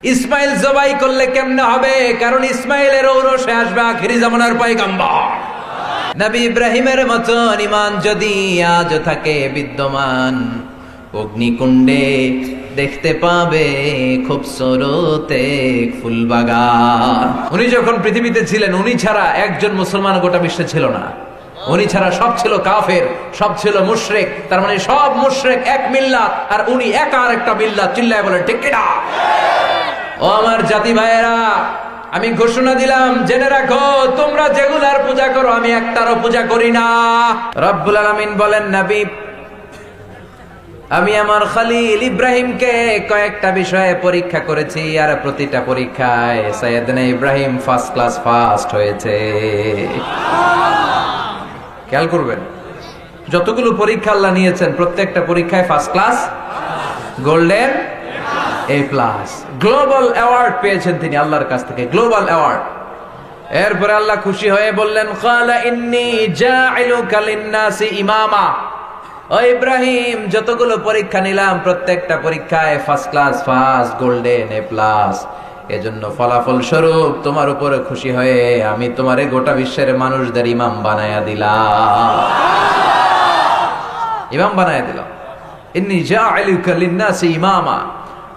ইসমাইল জবাই করলে কেমনে হবে? কারণ ইসমাইলের ঔরসে আসবে আখিরি জামানার পয়গম্বর নবী ইব্রাহিমের মতন ঈমান যদি আজ থাকে বিদ্যমান, অগ্নিকুণ্ডে দেখতে পাবে খুবসুরত এক ফুলবাগান। উনি যখন পৃথিবীতে ছিলেন, উনি ছাড়া একজন মুসলমান গোটা বিশ্বে ছিল না। উনি ছাড়া সব ছিল কাফের, সব ছিল মুশরিক। তার মানে সব মুশরিক এক মিল্লাত, আর উনি একা আর একটা মিল্লাত। চিল্লায় বলেন ঠিক কিনা? ও আমার জাতি ভাইয়েরা, আমি ঘোষণা দিলাম, জেনে রাখো, তোমরা যেগুলার পূজা করো আমি একটারও পূজা করি না। রব্বুল আলামিন বলেন, নবী, আমি আমার খলিল ইব্রাহিমকে কয়েকটা বিষয়ে পরীক্ষা করেছি, আর প্রতিটা পরীক্ষায় সাইয়েদনা ইব্রাহিম ফার্স্ট ক্লাস ফার্স্ট হয়েছে। খেয়াল করবেন, যতগুলো পরীক্ষা আল্লাহ নিয়েছেন প্রত্যেকটা পরীক্ষায় first class, golden A+, global award পেয়েছেন তিনি আল্লাহর কাছ থেকে, গ্লোবাল অ্যাওয়ার্ড। এরপরে আল্লাহ খুশি হয়ে বললেন, ক্বালা ইন্নী জাইলুকা লিন-নাসি ইমামা। ও ইব্রাহিম, যতগুলো পরীক্ষা নিলাম প্রত্যেকটা পরীক্ষায় first class first, golden A+। এজন্য ফলাফল স্বরূপ তোমার উপরে খুশি হয়ে আমি তোমারে গোটা বিশ্বের মানুষদের ইমাম বানায়া দিলাম। ইমাম বানায়া দিলাম। ইন্নী জাইলুকা লিন-নাসি ইমামা।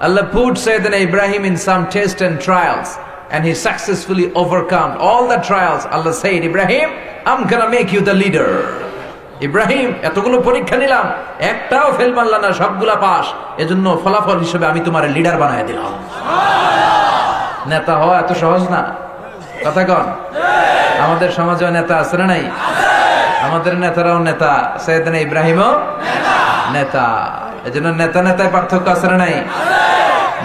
Allah put Sayyidina Ibrahim in some tests and trials, and he successfully overcome all the trials. Allah said, Ibrahim, I'm gonna make you the leader. Ibrahim, এতগুলো পরীক্ষা নিলাম, একটাও ফেল মারলা না, সবগুলা পাস। এজন্য ফলাফল হিসেবে আমি তোমার লিডার বানায় দিলাম। নেতা হওয়া এত সহজ না, কথা কন। আমাদের সমাজে নেতা আছে না নাই? আমাদের নেতারাও নেতা, সাইয়েদনা ইব্রাহিমও নেতা। এজন্য নেতা নেতায় পার্থক্য আছে না নাই?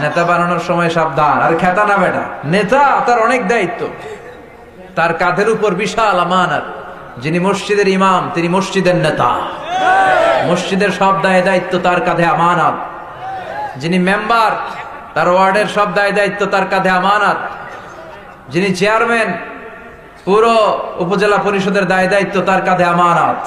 নেতা বানানোর সময় সাবধান। আর খেতা না বেটা, নেতা তার অনেক দায়িত্ব, তার কাঁধের উপর বিশাল আমানত। যিনি মসজিদের ইমাম তিনি মসজিদের নেতা, মসজিদের সব দায় দায়িত্ব তার কাঁধে আমানত। যিনি মেম্বার, তার ওয়ার্ডের সব দায় দায়িত্ব তার কাঁধে আমানত। যিনি চেয়ারম্যান, পুরো উপজেলা পরিষদের দায় দায়িত্ব তার কাঁধে আমানত।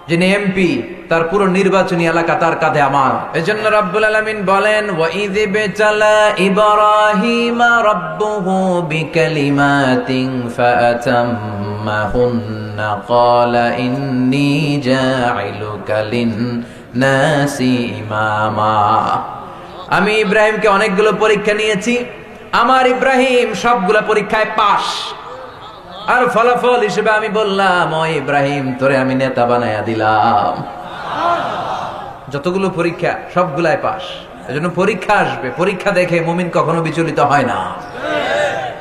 যিনি এমপি, তার পুরো নির্বাচনী এলাকা তার কাঁধে আমানত। এজন্য রব্বুল আলামিন বলেন, ওয়াইয বিতালা ইব্রাহিমা রাব্বুহু বিকালিমাতিন ফাআতাম্মাহুন্না ক্বালা ইন্নী জাইলুকা লিন-নাসি ইমামা। আমি ইব্রাহিমকে অনেকগুলো পরীক্ষা নিয়েছি, আমার ইব্রাহিম সবগুলো পরীক্ষায় পাস। আর ফলাফল হিসেবে আমি বললাম, ও ইব্রাহিম, তোরে আমি নেতা বানায়া দিলাম। যতগুলো পরীক্ষা সবগুলাই পাস। এজন্য পরীক্ষা আসবে, পরীক্ষা দেখে মুমিন কখনো বিচলিত হয় না।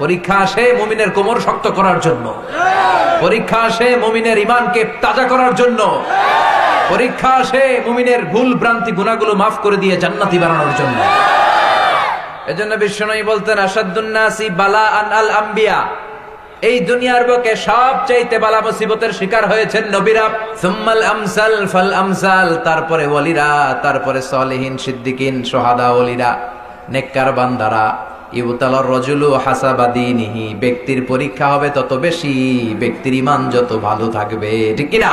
পরীক্ষা আসে মুমিনের কোমর শক্ত করার জন্য, পরীক্ষা আসে মুমিনের ঈমানকে তাজা করার জন্য, পরীক্ষা আসে মুমিনের ভুল ভ্রান্তি গুনাহগুলো মাফ করে দিয়ে জান্নাতি বানানোর জন্য। এজন্য বিশ্বনবী বলতেন, আশাদ্দুন নাসি বালাআন আল আম্বিয়া। এই দুনিয়ার বুকে সবচাইতে বালা মুসিবতের শিকার হয়েছেন নবীরা, সুম্মাল আমসাল ফাল আমসাল, তারপরে ওয়ালিরা, তারপরে সালেহিন, সিদ্দিকিন, শুহাদা, ওলিরা, নেককার বান্দারা। ইউতালার রাজুলু হাসাবা দীনিহি, ব্যক্তির পরীক্ষা হবে তত বেশি ব্যক্তির ঈমান যত ভালো থাকবে, ঠিক কি না?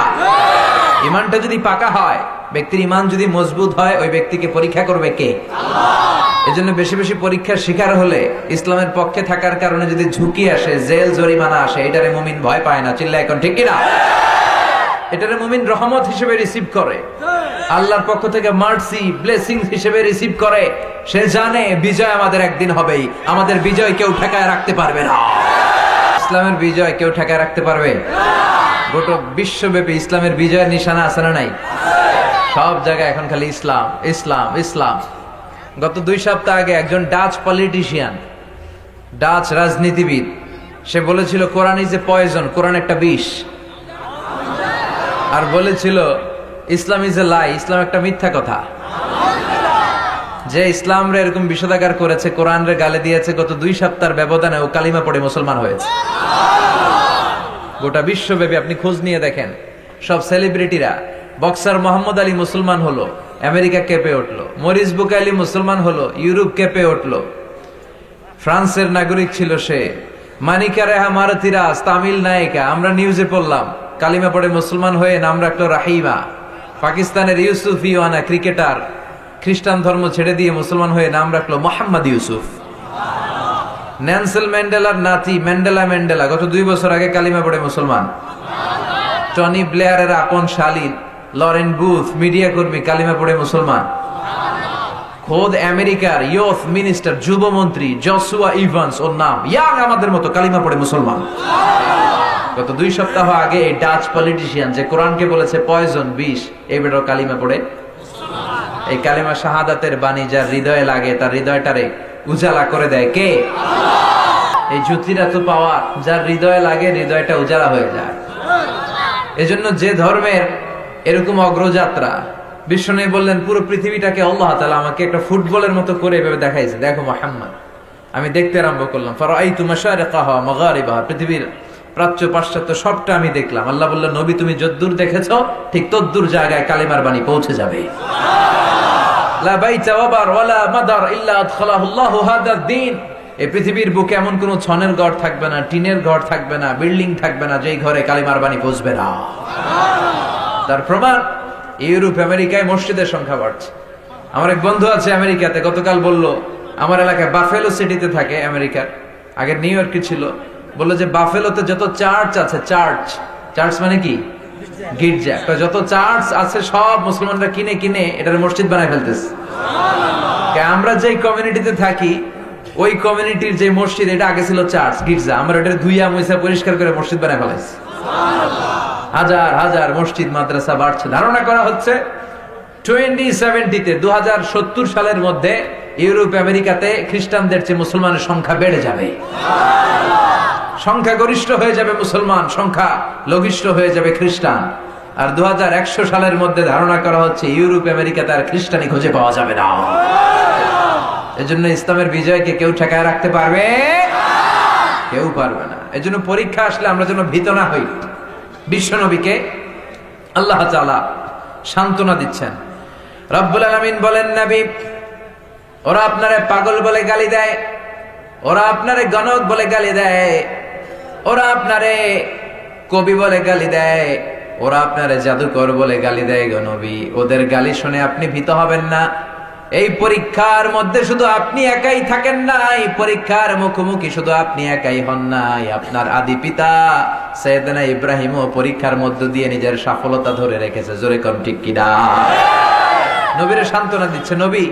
ঈমানটা যদি পাকা হয়, ব্যক্তির ঈমান যদি মজবুত হয়, ওই ব্যক্তিকে পরীক্ষা করবে কে? আল্লাহ। এজন্য বেশি বেশি পরীক্ষার শিকার হলে, ইসলামের পক্ষে থাকার কারণে যদি ঝুঁকি আসে, জেল জরিমানা আসে, এটারে মুমিন ভয় পায় না। চিল্লা এখন ঠিক কিনা? এটারে মুমিন রহমত হিসেবে রিসিভ করে, আল্লাহর পক্ষ থেকে মার্সি, ব্লেসিং হিসেবে রিসিভ করে। সে জানে বিজয় আমাদের একদিন হবেই, আমাদের বিজয় কেউ ঠেকায় রাখতে পারবে না। ইসলামের বিজয় কেউ ঠেকায় রাখতে পারবে? গোটা বিশ্বব্যাপী ইসলামের বিজয়ের নিশানা আছে না নাই? সব জায়গায় এখন খালি ইসলাম ইসলাম ইসলাম। গত 2 সপ্তাহ আগে একজন ডাচ পলিটিশিয়ান, ডাচ রাজনীতিবিদ, সে বলেছিল কোরআন ইজ এ পয়জন, কোরআন একটা বিষ। আর বলেছিল ইসলাম ইজ এ লাই, ইসলাম একটা মিথ্যা কথা। যে ইসলাম রে এরকম বিষোদাগার করেছে, কোরআন রে গালে দিয়েছে, গত 2 সপ্তাহের ব্যবধানে ও কালিমা পড়ে মুসলমান হয়েছে। গোটা বিশ্বব্যাপী আপনি খোঁজ নিয়ে দেখেন, সব সেলিব্রিটিরা, বক্সার মোহাম্মদ আলী মুসলমান হলো, আমেরিকা কেঁপে উঠলো। মরিস বুকাইলি মুসলমান হলো, ইউরোপ কেঁপে উঠলো। ফ্রান্সের নাগরিক ছিল সে। মানিকা রেহা মারথিরাজ, তামিল নায়িকা, আমরা নিউজে পড়লাম, কালিমা পড়ে মুসলমান হয়ে নাম রাখলো রাহিমা। পাকিস্তানের ইউসুফ ইওয়ানা ক্রিকেটার, খ্রিস্টান ধর্ম ছেড়ে দিয়ে মুসলমান হয়ে নাম রাখলো মোহাম্মদ ইউসুফ। নেলসন ম্যান্ডেলার নাতি ম্যান্ডেলা গত 2 বছর আগে কালিমা পড়ে মুসলমান। টনি ব্লেয়ারের আপন শালী লরেন বুথ মিডিয়া কর্মী কালিমা পড়ে মুসলমান। খোদ আমেরিকার ইয়ুথ মিনিস্টার যুবমন্ত্রী জসুয়া ইভান্স ওর নাম, ইয়াং আমাদের মতো, কালিমা পড়ে মুসলমান। গত 2 সপ্তাহ আগে এই ডাচ পলিটিশিয়ান যে কোরআনকে বলেছে পয়জন, বিষ, এই বেটার কালিমা পড়ে। এই কালিমা শাহাদাতের বাণী যার হৃদয়ে লাগে তার হৃদয়টারে উজালা করে দেয় কে? এই জ্যোতির এত পাওয়ার যার হৃদয়ে লাগে হৃদয়টা উজালা হয়ে যায়। এজন্য যে ধর্মের এরকম অগ্রযাত্রা, বিশ্বনবী বললেন পুরো পৃথিবীটাকে আল্লাহ তাআলা আমাকে একটা ফুটবলের মতো করে এভাবে দেখাইছে, দেখো মুহাম্মদ। আমি দেখতে আরম্ভ করলাম, ফারাআইতু মাশারিকাহা মাগারিবাহা, পৃথিবীর প্রাচ্য পাশ্চাত্য সবটা আমি দেখলাম। আল্লাহ বললেন নবী তুমি যদ্দূর দেখেছো ঠিক তদ্দূর জায়গায় কালিমার বাণী পৌঁছে যাবে। লা বাইতা ওয়াবার ওয়ালা মাদার ইল্লা আদখালাহু আল্লাহু হাদা দ্বীন, এই পৃথিবীর বুকে এমন কোন ছনের ঘর থাকবে না, টিনের ঘর থাকবে না, বিল্ডিং থাকবে না যেই ঘরে কালিমার বাণী পৌঁছবে না। তার প্রমাণ ইউরোপ আমেরিকায় মসজিদের সংখ্যা বাড়ছে। আমার এক বন্ধু আছে আমেরিকাতে, গতকাল বলল আমার এলাকায় বাফেলো সিটিতে থাকে, আমেরিকার, আগে নিউ ইয়র্কে ছিল, বললো যে বাফেলোতে যত চার্চ আছে, চার্চ মানে কি গির্জা, যত চার্চ আছে সব মুসলমানরা কিনে কিনে এটার মসজিদ বানায় ফেলতেছে। আমরা যে কমিউনিটিতে থাকি ওই কমিউনিটির যে মসজিদ, এটা আগে ছিল চার্চ গির্জা, আমরা এটা ধুইয়া মুইসা পরিষ্কার করে মসজিদ বানায় ফেলাইছি। হাজার হাজার মসজিদ মাদ্রাসা বাড়ছে। ধারণা করা হচ্ছে 2070-তে 2070 সালের মধ্যে ইউরোপ আমেরিকাতে খ্রিস্টানদের চেয়ে মুসলমানের সংখ্যা বেড়ে যাবে, সংখ্যা গরিষ্ঠ হয়ে যাবে মুসলমান, সংখ্যা লঘিষ্ঠ হয়ে যাবে খ্রিস্টান। আর 2100 সালের মধ্যে ধারণা করা হচ্ছে ইউরোপ আমেরিকাতে আর খ্রিস্টানি খুঁজে পাওয়া যাবে না। এজন্য ইসলামের বিজয়কে কেউ ঠেকায় রাখতে পারবে? কেউ পারবে না। এজন্য পরীক্ষা আসলে আমরা যেন ভীত না হই। বিশ্বনবীকে আল্লাহ তাআলা সান্ত্বনা দিচ্ছেন। রব্বুল আলামিন বলেন, নবী ওরা আপনারে পাগল বলে গালি দেয়, ওরা আপনারে গণক বলে গালি দেয়, ওরা আপনারে কবি বলে গালি দেয়, ওরা আপনারে জাদুকর বলে গালি দেয় গো নবী। ওদের গালি শুনে আপনি ভীত হবেন না। এই পরীক্ষার মধ্যে শুধু আপনি একাই থাকেন নাই, পরীক্ষার মুখোমুখি শুধু আপনি একাই হন নাই, আপনার আদি পিতা সাইয়েদনা ইব্রাহিমও পরীক্ষার মধ্য দিয়ে নিজের সফলতা ধরে রেখেছে। জোরে কোন ঠিক কিনা? নবীরে সান্ত্বনা দিচ্ছে, নবী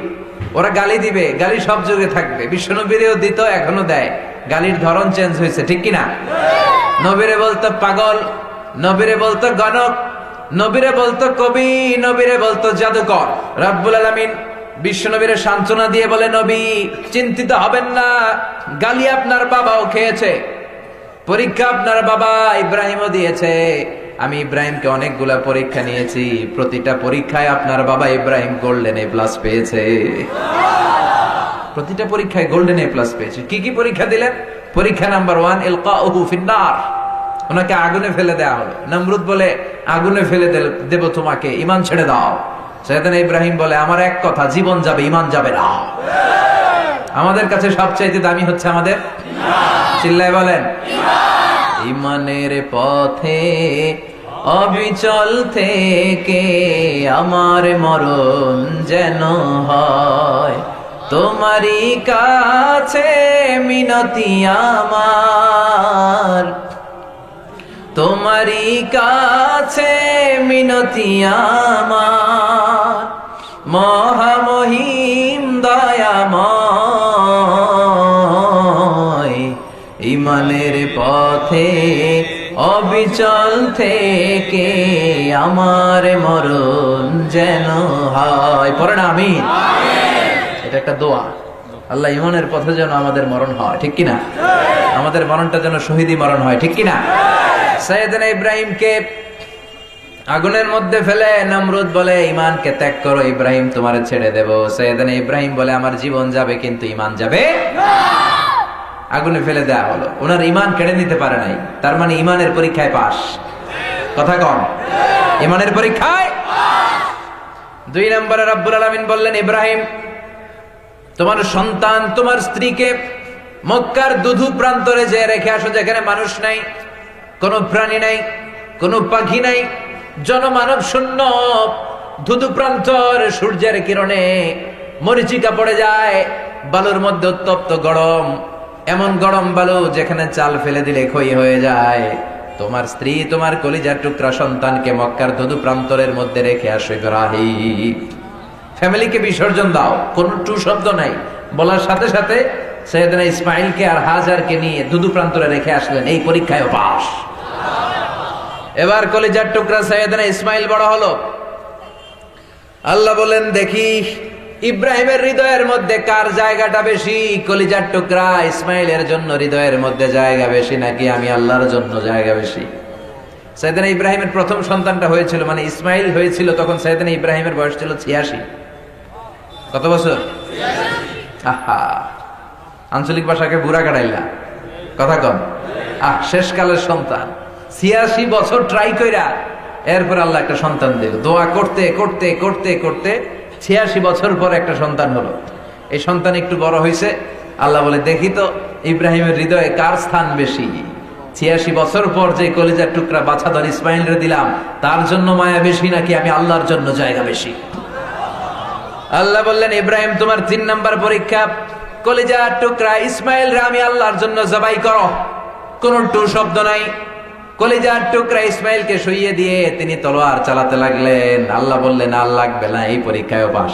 ওরা গালি দিবে, গালি সব যুগে থাকবে, বিশ্বনবীরেও দিত, এখনো দেয়, গালির ধরন চেঞ্জ হয়েছে, ঠিক কিনা? নবীরে বলতো পাগল, নবীরে বলতো গণক, নবীরে বলতো কবি, নবীরে বলতো জাদুকর। রব্বুল আলামিন বিশ্বনবীরে সান্ত্বনা দিয়ে বলে, নবী চিন্তিত হবেন না, গালি আপনার বাবাও খেয়েছে, পরীক্ষা আপনার বাবা ইব্রাহিমও দিয়েছে। আমি ইব্রাহিমকে অনেকগুলা পরীক্ষা নিয়েছি, প্রতিটা পরীক্ষায় আপনার বাবা ইব্রাহিম গোল্ডেন এ প্লাস পেয়েছে। প্রতিটা পরীক্ষায় গোল্ডেন এ প্লাস পেয়েছে। কি কি পরীক্ষা দিলেন? পরীক্ষা নাম্বার 1 ইলকাউহু ফিন্নার, ওনাকে আগুনে ফেলে দেওয়া হলো। নমরুদ বলে আগুনে ফেলে দেব তোমাকে, ঈমান ছেড়ে দাও। সাইয়েদনা ইব্রাহিম বলে আমার এক কথা, জীবন যাবে ঈমান যাবে না। আমাদের কাছে সবচাইতে দামি হচ্ছে আমাদের ঈমান। চিল্লায় বলেন ঈমান। ঈমানের পথে অবিচল থেকে আমার মরণ যেন হয়, তোমারই কাছে মিনতি আমার, তোমারই কাছে মিনতি আমার, মহামহিম দয়াময়। ঈমানের পথে অবিচল থেকে আমার মরণ যেন হয়। পড়েন আমিন। এটা একটা দোয়া, আল্লাহ ঈমানের পথে যেন আমাদের মরণ হয়, ঠিক কিনা? আমাদের মরণটা যেন শহীদি মরণ হয়, ঠিক কিনা? সাইয়েদনা ইব্রাহিমকে আগুনের মধ্যে ফেলে নমরুদ বলে ঈমানকে ত্যাগ করো, ইব্রাহিম তোমারে ছেড়ে দেব। সাইয়েদনা ইব্রাহিম বলে আমার জীবন যাবে কিন্তু ঈমান যাবে না। আগুনে ফেলে দেওয়া হলো, ওনার ঈমান কেড়ে নিতে পারে নাই। তার মানে ঈমানের পরীক্ষায় পাস। কথা কম, ঈমানের পরীক্ষায় 2 নম্বরে রব্বুল আলামিন বললেন, ইব্রাহিম তোমার সন্তান তোমার স্ত্রীকে মক্কার দুধু প্রান্তরে যে রেখে আসো, যেখানে মানুষ নাই, কোনো প্রাণী নাই, কোনো পাখি নাই, জনমানব শূন্য, ধুধু প্রান্তর, সূর্যের কিরণে মরিচিকা পড়ে যায়, বালুর মধ্যে উত্তপ্ত গরম, এমন গরম বালু যেখানে চাল ফেলে দিলে ক্ষয় হয়ে যায়। তোমার স্ত্রী তোমার কলিজার টুকরা সন্তানকে মক্কার ধুধু প্রান্তরের মধ্যে রেখে আসো ইব্রাহিম। ফ্যামিলিকে বিসর্জন দাও, কোন টু শব্দ নাই। বলার সাথে সাথে সৈয়দনা ইসমাইলকে আর হাজারকে নিয়ে ধুধু প্রান্তরে রেখে আসলেন। এই পরীক্ষায় পাস। এবার কলিজার টুকরা সৈয়দনা ইসমাইল বড় হলো। আল্লাহ বলেন, দেখি ইব্রাহিমের হৃদয়ের মধ্যে কার জায়গাটা বেশি? কলিজার টুকরা ইসমাইলের জন্য হৃদয়ের মধ্যে জায়গা বেশি, নাকি আমি আল্লাহর জন্য জায়গা বেশি? সাইয়েদনা ইব্রাহিমের প্রথম সন্তানটা হয়েছিল, মানে ইসমাইল হয়েছিল, তখন সাইয়েদনা ইব্রাহিমের বয়স ছিল 86। কত বছর? আহা, আঞ্চলিক ভাষাকে বুড়া কাটাইলা কথা কন। শেষকালের সন্তান 86 বছর ট্রাই কইরা এরপর আল্লাহ একটা সন্তান দিল। দোয়া করতে করতে করতে করতে 86 বছর পর একটা সন্তান হলো। এই সন্তান একটু বড় হয়েছে। আল্লাহ বলে, দেখি তো ইব্রাহিমের হৃদয়ে কার স্থান বেশি। 86 বছর পর যে কলিজার টুকরা বাছাধর ইসমাইলরে দিলাম, তার জন্য মায়া বেশি নাকি আমি আল্লাহর জন্য জায়গা বেশি? আল্লাহ বললেন, ইব্রাহিম তোমার 3 নাম্বার পরীক্ষা। কলিজার টুকরা ইসমাইল রে আমি আল্লাহর জন্য জবাই করো। কোন টু শব্দ নাই। কলিজার টুকরা ইসমাইলকে শুইয়ে দিয়ে তিনি তলোয়ার চালাতে লাগলেন। আল্লাহ বললেন, আর লাগবে না, এই পরীক্ষায় পাস।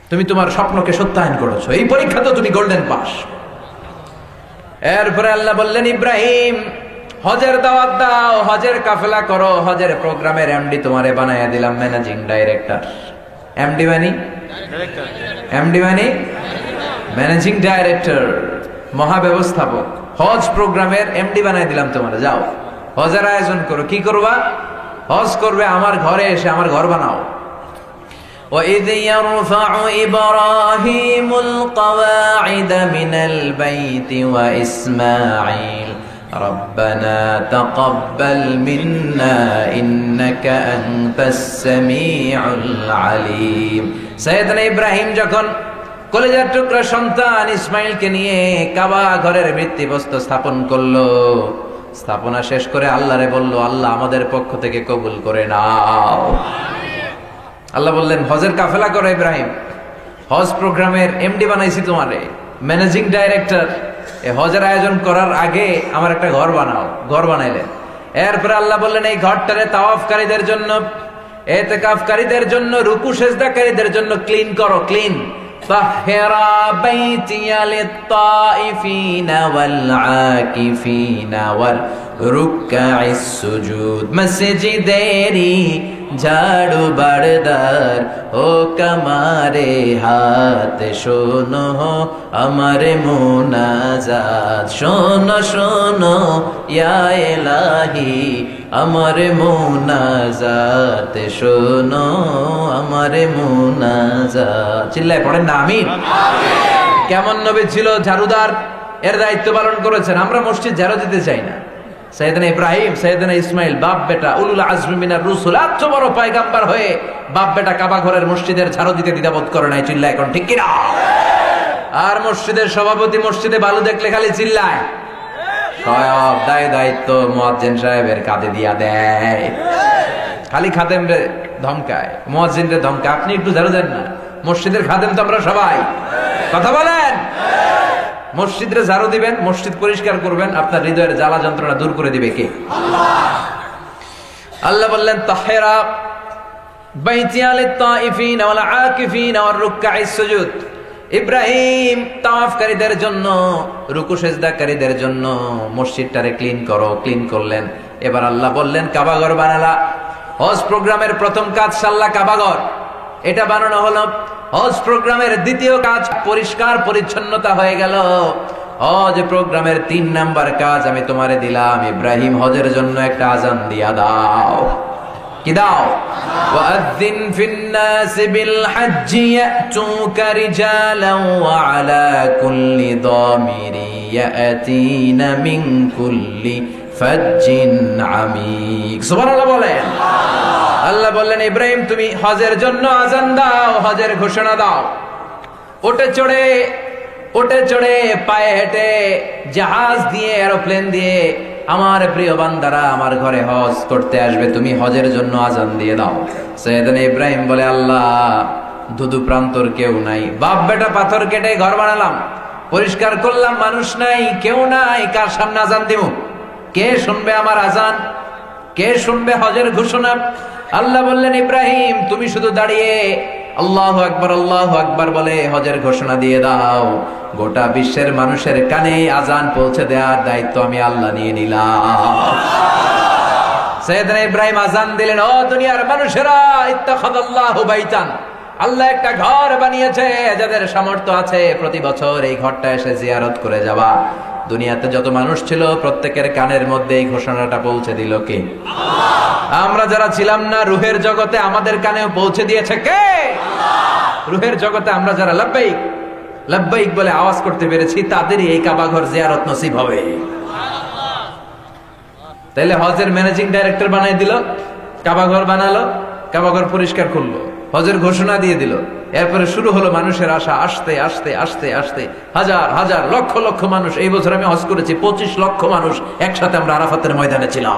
তুমি তোমার স্বপ্নকে সত্যায়ন করেছো, এই পরীক্ষা তো তুমি গোল্ডেন পাস। এরপরে আল্লাহ বললেন, ইব্রাহিম হজের দাওয়াত দাও, হজের কাফেলা করো। হজের প্রোগ্রামের এমডি তোমারে বানাইয়া দিলাম, ম্যানেজিং ডাইরেক্টর। এমডি মানে ম্যানেজিং ডাইরেক্টর, মহাব্যবস্থাপক। হজ প্রোগ্রামের এমডি বানাই দিলাম তোমারে। যাও হজের আয়োজন করো। কি করবা? হজ করবে। আমার ঘরে এসে আমার ঘর বানাও। وَإِذْ يَرْفَعُ إِبْرَاهِيمُ الْقَوَاعِدَ مِنَ الْبَيْتِ وَإِسْمَاعِيلُ رَبَّنَا تَقَبَّلْ مِنَّا إِنَّكَ أَنْتَ السَّمِيعُ الْعَلِيمُ। সাইয়েদনা ইব্রাহিম যখন কলিজার টুকরা সন্তান ইসমাইলকে নিয়ে কাবা ঘরের ভিত্তিপ্রস্তর স্থাপন করলো, স্থাপনা শেষ করে আল্লাহরে বলল, আল্লাহ আমাদের পক্ষ থেকে কবুল করে নাও। আল্লাহ বললেন, হজের কাফেলা করো ইব্রাহিম, হজ প্রোগ্রামের এমডি বানাইছি তোমারে, ম্যানেজিং ডাইরেক্টর। এই হজের আয়োজন করার আগে আমার একটা ঘর বানাও। ঘর বানাইলেন। এরপরে আল্লাহ বললেন, এই ঘরটারে তাওয়াফকারীদের জন্য, ইতিকাফকারীদের জন্য, রুকু সেজদাকারীদের জন্য ক্লিন করো। ক্লিন। তাহহিরা বাইতিয়া লিত-তাইফিনা ওয়াল আকিফিনা ওয়াল রুকআইস সুজুদ। মসজিদেরি ঝাড়ু বারদার ও কামারে হাত, শোনো আমার মুনাজাত। শোনো শোনো ইয়া ইলাহি আমার মুনাজাত, শোনো আমার মুনাজাত। চিল্লায় পড়েন না আমিন। কেমন নবী ছিল? ঝাড়ুদার, এর দায়িত্ব পালন করেছেন। আমরা মসজিদ ঝাড়ু দিতে চাই না। সাইয়েদনা ইব্রাহিম, সাইয়েদনা ইসমাইল, বাপ বেটা, উলুল আজমি মিনার রুসুল, এত বড় পয়গাম্বর হয়ে বাপ বেটা কাবা ঘরের মসজিদের ঝাড়ু দিতে দ্বিধাবোধ করে নাই। চিল্লায় এখন ঠিক কিনা? আর মসজিদের সভাপতি মসজিদে বালু দেখলে খালি চিল্লায়। সব দায়িত্ব মুয়াজ্জিন সাহেবের কাঁধে দিয়া দেয়। খালি খাদেম রে ধমকায়, মুয়াজ্জিন রে ধমকায়। আপনি একটু ঝাড়ু দেন না। মসজিদের খাদেম তো আমরা সবাই। কথা বলেন। মসজিদে ঝাড়ু দিবেন, মসজিদ পরিষ্কার করবেন, আপনার হৃদয়ের জ্বালা যন্ত্রণা দূর করে দিবে কে? আল্লাহ বললেন, তাহহিরা বাইতিয়া লিত-তাইফিনা ওয়াল আকিফিনা ওয়ার রুকআইস সুজুদ। ইব্রাহিম তাওয়াফকারীদের জন্য, রুকু সেজদাকারীদের জন্য মসজিদটারে ক্লিন করো। ক্লিন করলেন। এবার আল্লাহ বললেন, কাবাঘর বানালা। হজ প্রোগ্রামের প্রথম কাজ সাল্লা কাবাঘর, এটা বানানো হলো। হজ প্রোগ্রামের দ্বিতীয় কাজ পরিষ্কার পরিচ্ছন্নতা হয়ে গেল। হজ প্রোগ্রামের 3 নাম্বার কাজ আমি তোমারে দিলাম, ইব্রাহিম হজের জন্য একটা আযান দিয়া দাও। কি দাও? ওয়াযিন ফিন-নাস বিল-হজ্জি ইয়াতুকা রিজালান ওয়া আলা কুল্লি দামিরি ইয়াতিনা মিন কুল্লি ফাজ্জিন আমিক। সুবহানাল্লাহ বলেন। আল্লাহ বললেন, ইব্রাহিম তুমি হজের জন্য আযান দাও, হজের ঘোষণা দাও। ওটে চড়ে পায়ে হেঁটে, জাহাজ দিয়ে, এরোপ্লেন দিয়ে আমার প্রিয় বান্দারা আমার ঘরে হজ করতে আসবে, তুমি হজের জন্য আযান দিয়ে দাও। সাইয়েদনা ইব্রাহিম বলে, আল্লাহ ধুধু প্রান্তর কেউ নাই। বাপ বেটা পাথর কেটে ঘর বানালাম, পরিষ্কার করলাম, মানুষ নাই, কেউ নাই, কার সামনে আজান দিব? কে শুনবে আমার আজান? কে শুনবে হজের ঘোষণা? আল্লাহ বললেন, ইব্রাহিম তুমি শুধু দাঁড়িয়ে আল্লাহু আকবার বলে হজের ঘোষণা দিয়ে দাও। গোটা বিশ্বের মানুষের কানে আজান পৌঁছে দেওয়ার দায়িত্ব আমি আল্লাহ নিয়ে নিলাম। সাইয়েদনা ইব্রাহিম আজান দিলেন, ও দুনিয়ার মানুষেরা, ইত্তাখাযাল্লাহু বাইতান, আল্লাহ একটা ঘর বানিয়েছে, যাদের সামর্থ্য আছে প্রতি বছর এই ঘরটা এসে জিয়ারত করে যাবা। দুনিয়াতে যত মানুষ ছিল প্রত্যেকের কানের মধ্যে এই ঘোষণাটা পৌঁছে দিল কে? আমরা যারা ছিলাম না রুহের জগতে, আমাদের কানেও পৌঁছে দিয়েছে কে? রুহের জগতে আমরা যারা লাব্বাইক লাব্বাইক বলে আওয়াজ করতে পেরেছি, তাদেরই এই কাবা ঘর জিয়ারত নসিব হবে। তাইলে হজের ম্যানেজিং ডাইরেক্টর বানাই দিল, কাবা ঘর বানালো, কাবা ঘর পরিষ্কার করলো, হজের ঘোষণা দিয়ে দিল। এরপরে শুরু হলো মানুষের আশা, আস্তে আস্তে আস্তে আস্তে হাজার হাজার লক্ষ লক্ষ মানুষ। এই বছর আমি হজ করেছি, 25 লক্ষ মানুষ একসাথে আমরা আরাফাতের ময়দানে ছিলাম।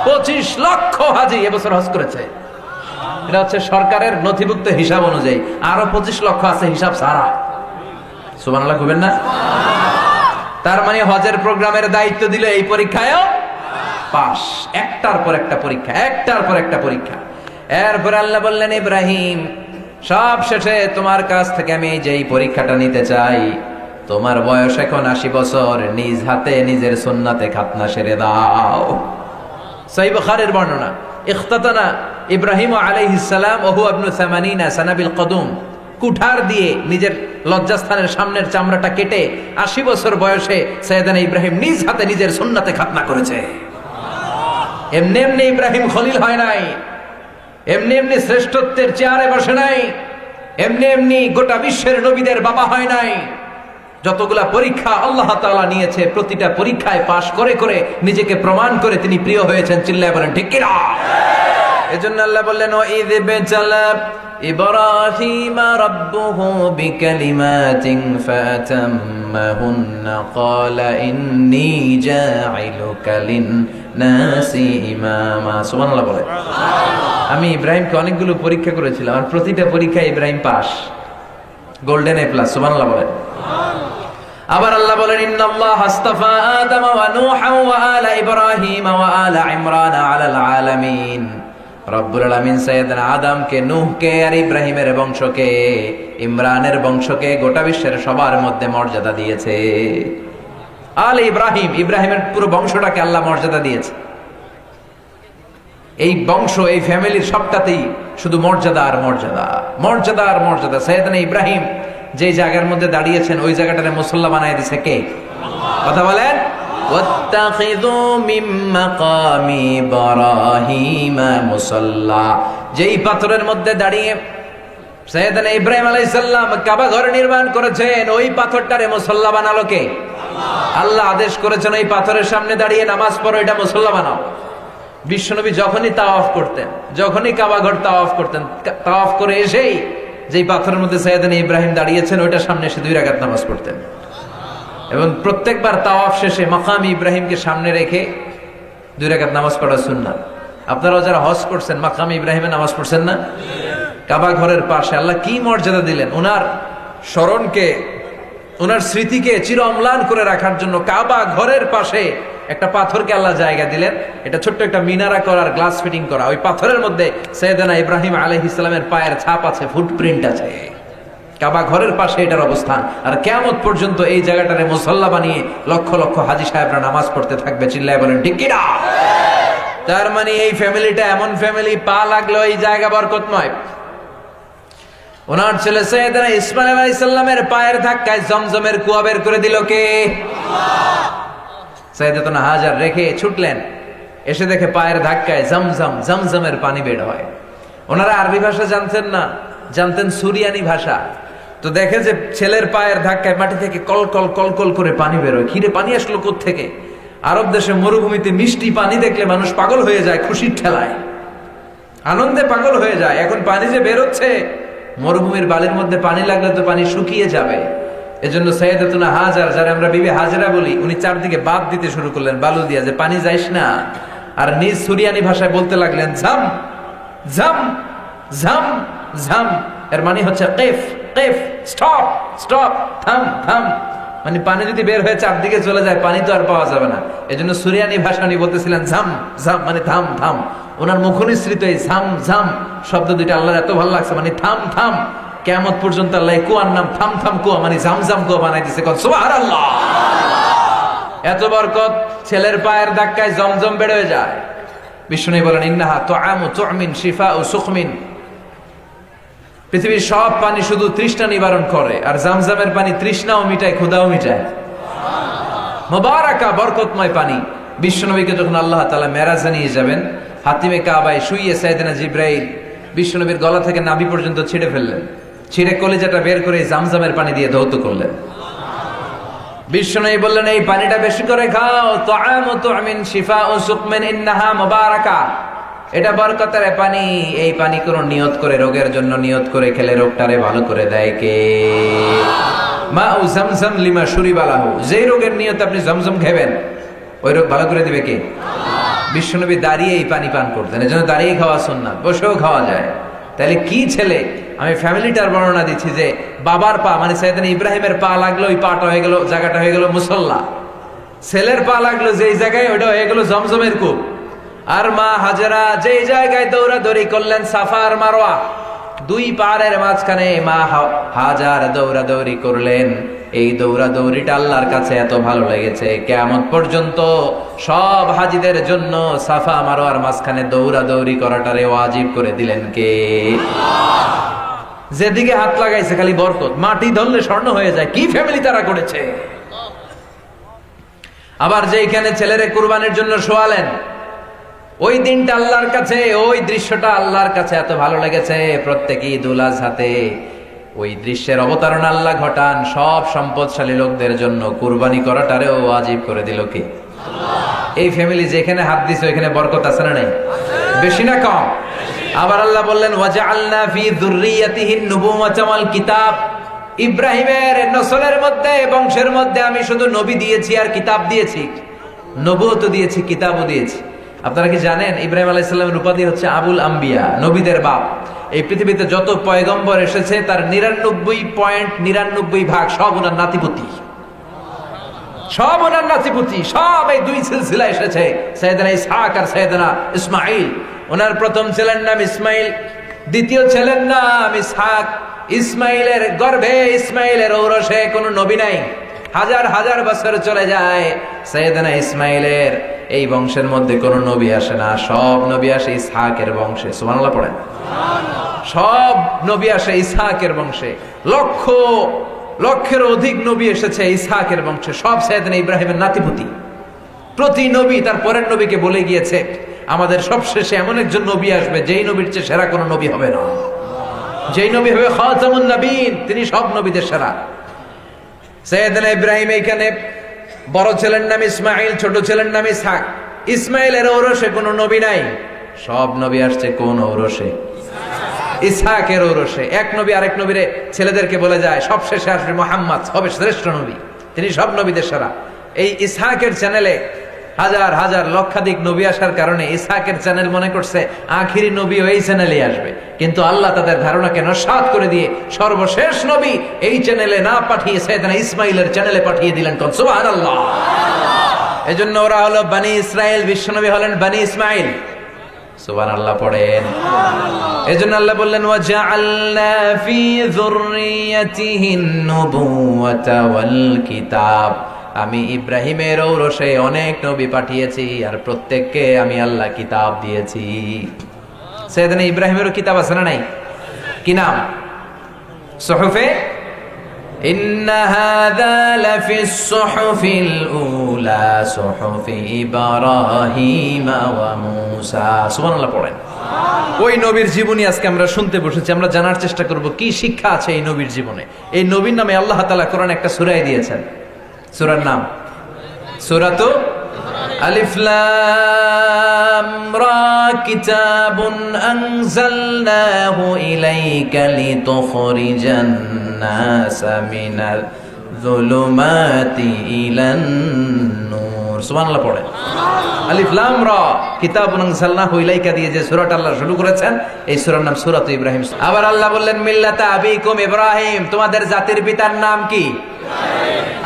25 লক্ষ হাজি এবছর হজ করেছে। এটা হচ্ছে সরকারের নথিভুক্ত হিসাব অনুযায়ী। আরো 25 লক্ষ আছে হিসাব সারা। সুবহানাল্লাহ কইবেন না? তার মানে হজের প্রোগ্রামের দায়িত্ব দিল, এই পরীক্ষায়ও পাস। একটার পর একটা পরীক্ষা, একটার পর একটা পরীক্ষা। এরপর আল্লাহ বললেন, ইব্রাহিম সব শেষে তোমার কাছ থেকে আমি যেই পরীক্ষাটা নিতে চাই, তোমার বয়স এখন 80 বছর, নিজ হাতে নিজের সুন্নাতে খাতনা সেরে দাও। সহিহ বুখারীর বর্ণনা, ইখতাতানা ইব্রাহিম আলাইহিস সালাম ওয়া হুয়া ইবনু 80 সানাবিল কদুম, কুঠার দিয়ে নিজের লজ্জাস্থানের সামনের চামড়াটা কেটে 80 বছর বয়সে সাইয়েদনা ইব্রাহিম নিজ হাতে নিজের সুন্নাতে খাতনা করেছে। এমনি এমনি ইব্রাহিম খলিল হয় নাই, এমনি এমনি শ্রেষ্ঠত্বের চেয়ারে বসে নাই, এমনি এমনি গোটা বিশ্বের নবীদের বাবা হয় নাই। যতগুলা পরীক্ষা আল্লাহ তাআলা নিয়েছে, প্রতিটা পরীক্ষায় পাশ করে করে নিজেকে প্রমাণ করে তিনি প্রিয় হয়েছেন। চিল্লায় বলেন ঠিক কিনা? এজন্য আল্লাহ বললেন, ও ইয বিতালা ইব্রাহিম রাব্বুহু বিকালিমাতিন ফাতাম্মাহুন্না ক্বালা ইন্নী জাইলুকা লিন-নাসি ইমামা। সুবহানাল্লাহ বলে। আমি ইব্রাহিমকে অনেকগুলো পরীক্ষা করেছিলাম, আর প্রতিটা পরীক্ষায় Ibrahim pass, golden A plus. সুবহানাল্লাহ বলেন। আবার আল্লাহ বলেন, ইন্নাল্লাহা আস্তাফা আদম ওয়া নূহা ওয়া আলা ইব্রাহিম ওয়া আলা ইমরান আলাল আলামিন। রব্বুল আলামিন সাইয়েদনা আদমকে, নূহকে আর ইব্রাহিমের বংশকে, ইমরানের বংশকে গোটা বিশ্বের সবার মধ্যে মর্যাদা দিয়েছে। আলে ইব্রাহিম, ইব্রাহিমের পুরো বংশটাকে আল্লাহ মর্যাদা দিয়েছে। এই বংশ, এই ফ্যামিলির সবটাতেই শুধু মর্যাদা আর মর্যাদা, মর্যাদা আর মর্যাদা। সাইয়েদনা ইব্রাহিম যে জায়গার মধ্যে দাঁড়িয়েছেন, ওই জায়গাটারে মুসল্লা বানায় দিয়েছে কে? কথা বলেন। ওয়াত্তাখিযু মিন মাকামি ইব্রাহিম মুসাল্লা, যেই পাথরের মধ্যে দাঁড়িয়ে সাইয়েদনা ইব্রাহিম আলাইহিস সালাম কাবা ঘর নির্মাণ করেছেন, ওই পাথরটারে মুসল্লা বানালো কে? আল্লাহ আদেশ করেছেন, ওই পাথরের সামনে দাঁড়িয়ে নামাজ পড়ো, এটা মুসল্লা বানাও। বিশ্বনবী যখনই তাওয়াফ করতেন, যখনই কাবা ঘর তাওয়াফ করতেন, তাওয়াফ করে এসেই যেই পাথরের মধ্যে সাইয়েদনা ইব্রাহিম দাঁড়িয়েছেন, ওইটার সামনে এসে 2 রাকাত নামাজ পড়তেন। এবং প্রত্যেকবার তাওয়াফ শেষে মাকাম ইব্রাহিমকে সামনে রেখে 2 রাকাত নামাজ পড়া সুন্নাত। আপনারাও যারা হজ করছেন, মাকাম ইব্রাহিমে নামাজ পড়ছেন না? কাবা ঘরের পাশে আল্লাহ কি মর্যাদা দিলেন! ওনার স্মরণকে, ওনার স্মৃতিকে চির অম্লান করে রাখার জন্য কাবা ঘরের পাশে একটা পাথরকে আল্লাহ জায়গা দিলেন। এটা ছোট্ট একটা মিনারা করার, গ্লাস ফিটিং করা। ওই পাথরের মধ্যে সাইয়েদনা ইব্রাহিম আলাইহিস সালামের পায়ের ছাপ আছে, ফুটপ্রিন্ট আছে। কাবা ঘরের পাশে এটার অবস্থান। আর কিয়ামত পর্যন্ত এই জায়গাটারে মুসল্লা বানিয়ে লক্ষ লক্ষ হাজী সাহেবরা নামাজ পড়তে থাকবে। চিল্লায় বলেন ঠিক কিনা? তার মানে এই ফ্যামিলিটা এমন ফ্যামিলি, পা লাগলো এই জায়গা বরকতময়। ওনার ছেলে সাইয়েদনা ইসমাঈল আলাইহিস সালামের পায়ের ধাক্কায় জমজমের কুয়া বের করে দিল কে? সাইয়েদাতুনা হাজার রেখে ছুটলেন, এসে দেখে পায়ের ধাক্কায় জমজমের পানি বের হয়। ওনারা আরবি ভাষা জানতেন না, জানতেন সুরিয়ানি ভাষা। তো দেখে যে ছেলের পায়ের ধাক্কায় মাটি থেকে কলকল কলকল করে পানি বের হয়। খিরে পানি আসলো কোত্থেকে? আরব দেশে মরুভূমিতে মিষ্টি পানি দেখলে মানুষ পাগল হয়ে যায়, খুশির ঠেলায় আনন্দে পাগল হয়ে যায়। এখন পানি যে বেরোচ্ছে, মরুভূমির বালির মধ্যে পানি লাগলে তো পানি শুকিয়ে যাবে। এজন্য সাইয়েদাতুনা হাজার, যারা আমরা বিবি হাজরা বলি, উনি চারদিকে বাদ দিতে শুরু করলেন বালু দিয়া, যে পানি যাইস না। আর নিজ সুরিয়ানি ভাষায় বলতে লাগলেন, ঝাম ঝাম ঝাম ঝাম। এর মানে হচ্ছে কিফ কিফ, স্টপ স্টপ, থাম থাম। মানে পানি যদি বের হয়ে চারদিকে চলে যায়, পানি তো আর পাওয়া যাবে না। এজন্য সুরিয়ানি ভাষা উনি বলতেছিলেন ঝাম ঝাম, মানে থাম থাম। ওনার মুখনিসৃত এই ঝাম ঝাম শব্দ দুইটা আল্লাহর এত ভালো লাগছে, মানে থাম থাম। কিয়ামত পর্যন্ত আল্লাহ কুয়ার নাম থাম থাম কুয়া, মানে ঝামঝাম কুয়া বানাই দিয়েছে। সুবহানাল্লাহ। এত বরকত, ছেলের পায়ের ধাক্কায় জমজম বের হয়ে যায়। বিষ্ণু বলেন ইন্নাহা তুআমু তুমিন শিফাউ সুকমিন। পৃথিবীর সব পানি শুধু তৃষ্ণা নিবারণ করে, আর জামজামের পানি তৃষ্ণাও মিটায়, ক্ষুধাও মিটায়। মুবারাকা, বরকতময় পানি। বিশ্বনবীকে যখন আল্লাহ তাআলা মেরাজে নিয়ে যাবেন, হাতিমে কাবায় শুইয়ে সাইয়েদনা জিবরাইল বিশ্বনবীর গলা থেকে নাভি পর্যন্ত ছিঁড়ে ফেললেন, ছিঁড়ে কলিজাটা বের করে জামজামের পানি দিয়ে ধৌত করলেন। বিশ্বনবী বললেন এই পানিটা বেশি করে খাও, তুআমু তুমিন শিফাউ সুকমিন ইন্নাহা মুবারাকা। এটা বরকতের পানি। এই পানি কোন নিয়ত করে, রোগের জন্য নিয়ত করে খেলে রোগটারে ভালো করে দেয় কে? মাউ জামজাম লিমা শুরিবা লাহু। যেই রোগের নিয়ত আপনি জমজম খাবেন, ওই রোগ ভালো করে দিবে কে? বিশ্বনবী দাঁড়িয়ে এই পানি পান করতেন, এজন্য দাঁড়িয়ে খাওয়া সুন্নাত, বসেও খাওয়া যায়। তাহলে কি ছেলে, আমি ফ্যামিলিটার বর্ণনা দিচ্ছি যে বাবার পা, মানে সাইয়েদনা ইব্রাহিমের পা লাগলো, ওই পাটা হয়ে গেল, জায়গাটা হয়ে গেল মুসল্লা। ছেলের পা লাগলো যেই জায়গায়, ওইটা হয়ে গেল জমজমের কূপ। আর মা হাজেরা যেই জায়গায় দৌড়াদৌড়ি করলেন, সাফা আর মারওয়া, দুই পাহাড়ের মাঝখানে মা হাজার দৌড়াদৌড়ি করলেন। এই দৌড়াদৌড়িটা আল্লাহর কাছে এত ভালো লেগেছে, কিয়ামত পর্যন্ত সব হাজিদের জন্য সাফা মারওয়ার মাঝখানে দৌড়াদৌড়ি করাটারে ওয়াজিব করে দিলেন কে? যেদিকে হাত লাগাইছে খালি বরকত, মাটি ধরলে স্বর্ণ হয়ে যায়। কি ফ্যামিলি তারা করেছে! আবার যেখানে ছেলেরে কুরবানির জন্য শোয়ালেন, ওই দিনটা আল্লাহর কাছে, ওই দৃশ্যটা আল্লাহর কাছে এত ভালো লেগেছে। প্রত্যেক ঈদ উল আজহাতে ওই দৃশ্যের অবতারণ আল্লাহ ঘটান। সব সম্পদশালী লোকদের জন্য কুরবানি করাটারেও ওয়াজিব করে দিল কে? এই ফ্যামিলি যেখানে হাত দিছে ওইখানে বরকত আছে না নাই? বেশি না কম? আবার আল্লাহ বললেন ওয়াজআলনা ফি যুররিয়াতিহিন নুবুওয়াতা ওয়াল কিতাব। ইব্রাহিমের নসলের মধ্যে, বংশের মধ্যে আমি শুধু নবী দিয়েছি আর কিতাব দিয়েছি। নবুয়ত দিয়েছি, কিতাবও দিয়েছি। আপনারা কি জানেন ইব্রাহিম আলাইহিস সালামের উপাধি হচ্ছে আবুল আম্বিয়া, নবীদের বাপ। এই পৃথিবীতে যত পয়গম্বর এসেছে তার 99.99% সব ওনার নাতিপুতি, সব ওনার নাতিপুতি, সব এই দুই সিলসিলা এসেছে, সাইয়েদনা ইসহাক আর সাইয়েদনা ইসমাঈল। ওনার প্রথম ছেলের নাম ইসমাঈল, দ্বিতীয় ছেলের নাম ইসহাক। ইসমাঈলের গর্ভে, ইসমাঈলের ঔরসে কোনো নবী নাই। হাজার হাজার বছর চলে যায়, সাইয়েদনা ইসমাঈলের এই বংশের মধ্যে কোনো নবী আসে না। সব নবী আসে ইসহাকের বংশে। সুবহানাল্লাহ পড়েন। সব নবী আসে ইসহাকের বংশে। লক্ষ লক্ষের অধিক নবী এসেছে ইসহাকের বংশে, সব সাইয়েদনা ইব্রাহিমের নাতিপুতি। প্রতি নবী তার পরের নবীকে বলে গিয়েছে আমাদের সবশেষে এমন একজন নবী আসবে যেই নবীর চেয়ে সেরা কোনো নবী হবে না, যেই নবী হবে খাতামুন নবীন, তিনি সব নবীদের সেরা। সাইয়েদনা ইব্রাহিম এখানে বড় ছেলের নাম ইসমাঈল, ছোট ছেলের নাম ইসহাক। ইসমাঈলের ঔরসে কোনো নবী নাই, সব নবী আসছে কোন ঔরসে? ইসহাকের ঔরসে। এক নবী আরেক নবীরে ছেলেদেরকে বলে যায় সবশেষে আসবে মুহাম্মদ, হবে শ্রেষ্ঠ নবী, তিনি সব নবীদের সেরা। এই ইসহাকের চ্যানেলে হাজার হাজার লক্ষাধিক নবী আসার কারণে ইসহাকের চ্যানেল মনে করছে আখিরি নবী এই চ্যানেলে আসবে, কিন্তু আল্লাহ তাদের ধারণাকে নস্যাৎ করে দিয়ে সর্বশেষ নবী এই চ্যানেলে না পাঠিয়ে সাইয়েদনা ইসমাঈলের চ্যানেলে পাঠিয়ে দিলেন। সুবহানাল্লাহ। এজন্য ওরা হলো বনি ইসরাইল, বিশ্বনবী হলেন বনি ইসমাঈল। সুবহানাল্লাহ পড়েন। এজন্য আল্লাহ বললেন ওয়াজআলনা ফি যুররিয়াতিহিন নুবুওয়াতা ওয়াল কিতাব। আমি ইব্রাহিমের ঔরসে অনেক নবী পাঠিয়েছি আর প্রত্যেককে আমি আল্লাহ কিতাব দিয়েছি। সাইয়েদনা ইব্রাহিমেরও কিতাব আছে না নাই? কি নাম? সুহুফে ইন্না হাযা লাফিস সুহুফিল উলা সুহুফি ইব্রাহিম ওয়া মূসা। সুবহানাল্লাহ পড়েন। ওই নবীর জীবনী আজকে আমরা শুনতে বসেছি, আমরা জানার চেষ্টা করব কি শিক্ষা আছে এই নবীর জীবনে। এই নবীর নামে আল্লাহ তাআলা কোরআনে একটা সূরা দিয়েছেন। সূরার নাম সূরাতু আলিফ লাম রা। কিতাবুন আনজালনাহু ইলাইকা লিতুখরিজান নাসা মিনাল যুলুমাতি ইলান নূর। সুবহানাল্লাহ পড়ে। আলিফ লাম রা। কিতাবুন আনজালনাহু ইলাইকা দিয়ে যে সূরাটা আল্লাহ শুরু করেছেন, এই সূরার নাম সূরাতুল ইব্রাহিম। আবার আল্লাহ বললেন মিল্লাতা আবিকুম ইব্রাহিম, তোমাদের জাতির পিতার নাম কি?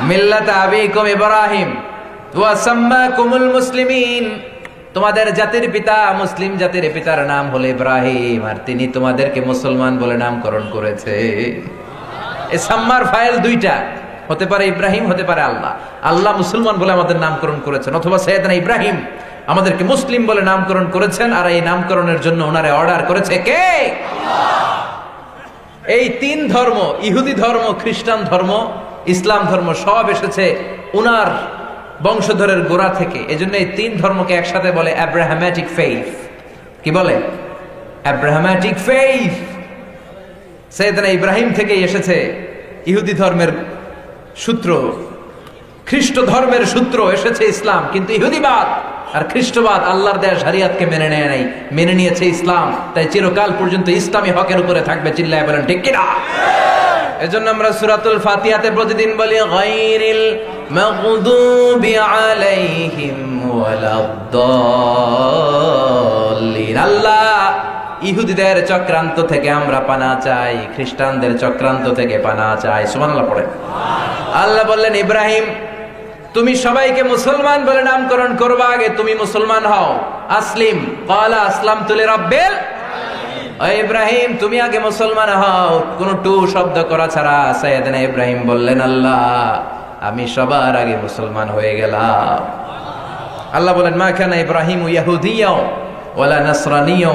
মিল্লাতা আবিকুম ইব্রাহিম ওয়া সাম্মাকুমুল মুসলিমিন, তোমাদের জাতির পিতা মুসলিম জাতির পিতার নাম হলো ইব্রাহিম, আর তিনি তোমাদেরকে মুসলমান বলে নামকরণ করেছে। এই সাম্মার ফাইল দুইটা, হতে পারে ইব্রাহিম, হতে পারে আল্লাহ। আল্লাহ মুসলমান বলে আমাদের নামকরণ করেছেন, অথবা সাইয়েদনা ইব্রাহিম আমাদেরকে মুসলিম বলে নামকরণ করেছেন, আর এই নামকরণের জন্য ওনারে অর্ডার করেছে কে? এই তিন ধর্ম, ইহুদি ধর্ম, খ্রিস্টান ধর্ম, ইসলাম ধর্ম, সব এসেছে উনার বংশধরের গোড়া থেকে। এজন্য এই তিন ধর্মকে একসাথে বলে আব্রাহামেটিক ফেইথ। কি বলে? আব্রাহামেটিক ফেইথ। সাইয়েদনা ইব্রাহিম থেকে এসেছে ইহুদি ধর্মের সূত্র, খ্রিস্ট ধর্মের সূত্র এসেছে ইসলাম। কিন্তু ইহুদিবাদ আর খ্রিস্টবাদ আল্লাহর দেয়া শরিয়াতকে মেনে নেয় নাই, মেনে নিয়েছে ইসলাম। তাই চিরকাল পর্যন্ত ইসলামী হকের উপরে থাকবে। চিল্লায় বলেন ঠিক কিনা? এজন্য আমরা সূরাতুল ফাতিহাতে প্রতিদিন বলি গায়রিল মাগদুবি আলাইহিম ওয়ালাদ-দাল্লিন। আল্লাহ ইহুদিদের চক্রান্ত থেকে আমরা পানা চাই, খ্রিস্টানদের চক্রান্ত থেকে পানা চাই। সুবহানাল্লাহ পড়েন। আল্লাহ বললেন ইব্রাহিম, তুমি সবাইকে মুসলমান বলে নামকরণ করবা, আগে তুমি মুসলমান হও। আসলিম ক্বালা আসলামতু লিরাব্বিল আলামিন। ইব্রাহিম তুমি আগে মুসলমান হও, কোন টু শব্দ করা ছাড়া। সাইয়েদনা ইব্রাহিম বললেন আল্লাহ আমি সবার আগে মুসলমান হয়ে গেলাম। আল্লাহ বলেন মা কানা ইব্রাহিম ইয়াহুদিয়্যা ওয়ালা নাসরানিয়্যা